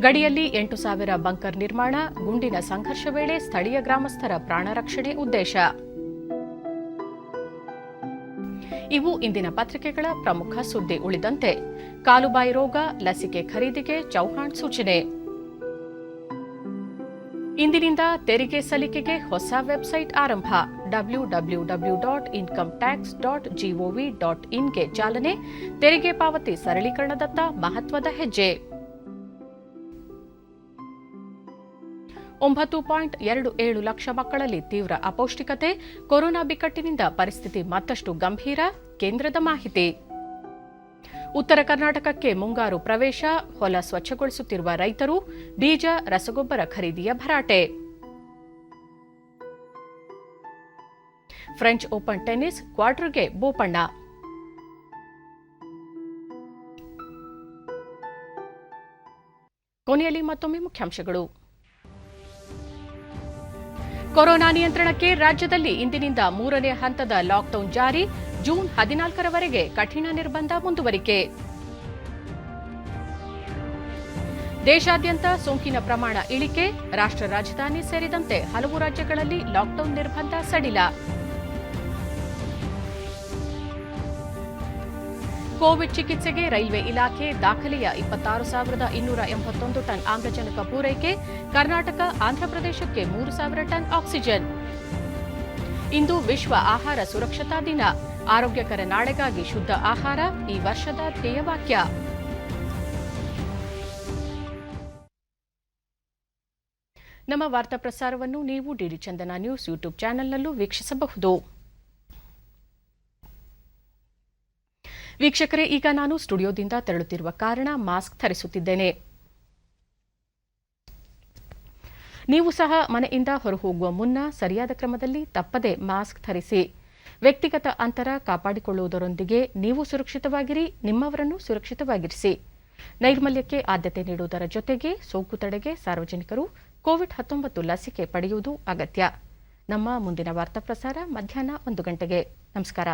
ಗಡಿಯಲ್ಲಿ 8,000 ಬಂಕರ್ ನಿರ್ಮಾಣ, ಗುಂಡಿನ ಸಂಘರ್ಷ ವೇಳೆ ಸ್ಥಳೀಯ ಗ್ರಾಮಸ್ಥರ ಪ್ರಾಣ ರಕ್ಷಣೆ ಉದ್ದೇಶ. ಇವು ಇಂದಿನ ಪತ್ರಿಕೆಗಳ ಪ್ರಮುಖ ಸುದ್ದಿ. ಉಳಿದಂತೆ ಕಾಲುಬಾಯಿ ರೋಗ ಲಸಿಕೆ ಖರೀದಿಗೆ ಚೌಹಾಣ್ ಸೂಚನೆ. ಇಂದಿನಿಂದ ತೆರಿಗೆ ಸಲ್ಲಿಕೆಗೆ ಹೊಸ ವೆಬ್ಸೈಟ್ ಆರಂಭ. www.incometax.gov.inಗೆ ಚಾಲನೆ. ತೆರಿಗೆ ಪಾವತಿ ಸರಳೀಕರಣದತ್ತ ಮಹತ್ವದ ಹೆಜ್ಜೆ. 9.27 ಲಕ್ಷ ಮಕ್ಕಳಲ್ಲಿ ತೀವ್ರ ಅಪೌಷ್ಟಿಕತೆ, ಕೊರೋನಾ ಬಿಕ್ಕಟ್ಟಿನಿಂದ ಪರಿಸ್ಥಿತಿ ಮತ್ತಷ್ಟು ಗಂಭೀರ, ಕೇಂದ್ರದ ಮಾಹಿತಿ. ಉತ್ತರ ಕರ್ನಾಟಕಕ್ಕೆ ಮುಂಗಾರು ಪ್ರವೇಶ, ಹೊಲ ಸ್ವಚ್ಛಗೊಳಿಸುತ್ತಿರುವ ರೈತರು, ಬೀಜ, ರಸಗೊಬ್ಬರ ಖರೀದಿಯ ಭರಾಟೆ. ಫ್ರೆಂಚ್ ಓಪನ್ ಟೆನ್ನಿಸ್ ಕ್ವಾರ್ಟರ್ಗೆ ಬೋಪಣ್ಣ. ಕೊನೆಯಲ್ಲಿ ಮತ್ತೊಮ್ಮೆ ಮುಖ್ಯಾಂಶಗಳು. ಕೊರೋನಾ ನಿಯಂತ್ರಣಕ್ಕೆ ರಾಜ್ಯದಲ್ಲಿ ಇಂದಿನಿಂದ 3ನೇ ಹಂತದ ಲಾಕ್ಡೌನ್ ಜಾರಿ. ಜೂನ್ 14ರವರೆಗೆ ಕಠಿಣ ನಿರ್ಬಂಧ ಮುಂದುವರಿಕೆ. ದೇಶಾದ್ಯಂತ ಸೋಂಕಿನ ಪ್ರಮಾಣ ಇಳಿಕೆ. ರಾಷ್ಟ್ರ ರಾಜಧಾನಿ ಸೇರಿದಂತೆ ಹಲವು ರಾಜ್ಯಗಳಲ್ಲಿ ಲಾಕ್ಡೌನ್ ನಿರ್ಬಂಧ ಸಡಿಲ. ಕೋವಿಡ್ ಚಿಕಿತ್ಸೆಗೆ ರೈಲ್ವೆ ಇಲಾಖೆ ದಾಖಲೆಯ 26,281 ಟನ್ ಆಮ್ಲಜನಕ ಪೂರೈಕೆ. ಕರ್ನಾಟಕ ಆಂಧ್ರಪ್ರದೇಶಕ್ಕೆ 3,000 ಟನ್ ಆಕ್ಸಿಜನ್. ಇಂದು ವಿಶ್ವ ಆಹಾರ ಸುರಕ್ಷತಾ ದಿನ. ಆರೋಗ್ಯಕರ ನಾಳೆಗಾಗಿ ಶುದ್ಧ ಆಹಾರ ಈ ವರ್ಷದ ಧ್ಯೇಯವಾಕ್ಯ. ನಮ್ಮ ವಾರ್ತಾ ಪ್ರಸಾರವನ್ನು ನೀವು ಡಿಡಿ ಚಂದನ ನ್ಯೂಸ್ ಯೂಟ್ಯೂಬ್ ಚಾನೆಲ್ನಲ್ಲೂ ವೀಕ್ಷಿಸಬಹುದು. ವೀಕ್ಷಕರೇ, ಈಗ ನಾನು ಸ್ಟುಡಿಯೋದಿಂದ ತೆರಳುತ್ತಿರುವ ಕಾರಣ ಮಾಸ್ಕ್ ಧರಿಸುತ್ತಿದ್ದೇನೆ. ನೀವು ಸಹ ಮನೆಯಿಂದ ಹೊರಹೋಗುವ ಮುನ್ನ ಸರಿಯಾದ ಕ್ರಮದಲ್ಲಿ ತಪ್ಪದೆ ಮಾಸ್ಕ್ ಧರಿಸಿ. ವ್ಯಕ್ತಿಗತ ಅಂತರ ಕಾಪಾಡಿಕೊಳ್ಳುವುದರೊಂದಿಗೆ ನೀವು ಸುರಕ್ಷಿತವಾಗಿರಿ, ನಿಮ್ಮವರನ್ನು ಸುರಕ್ಷಿತವಾಗಿರಿಸಿ. ನೈರ್ಮಲ್ಯಕ್ಕೆ ಆದ್ಯತೆ ನೀಡುವುದರ ಜೊತೆಗೆ ಸೋಂಕು ತಡೆಗೆ ಸಾರ್ವಜನಿಕರು ಕೋವಿಡ್-19 ಲಸಿಕೆ ಪಡೆಯುವುದು ಅಗತ್ಯ. ನಮ್ಮ ಮುಂದಿನ ವಾರ್ತಾ ಪ್ರಸಾರ ಮಧ್ಯಾಹ್ನ 1 ಗಂಟೆಗೆ. ನಮಸ್ಕಾರ.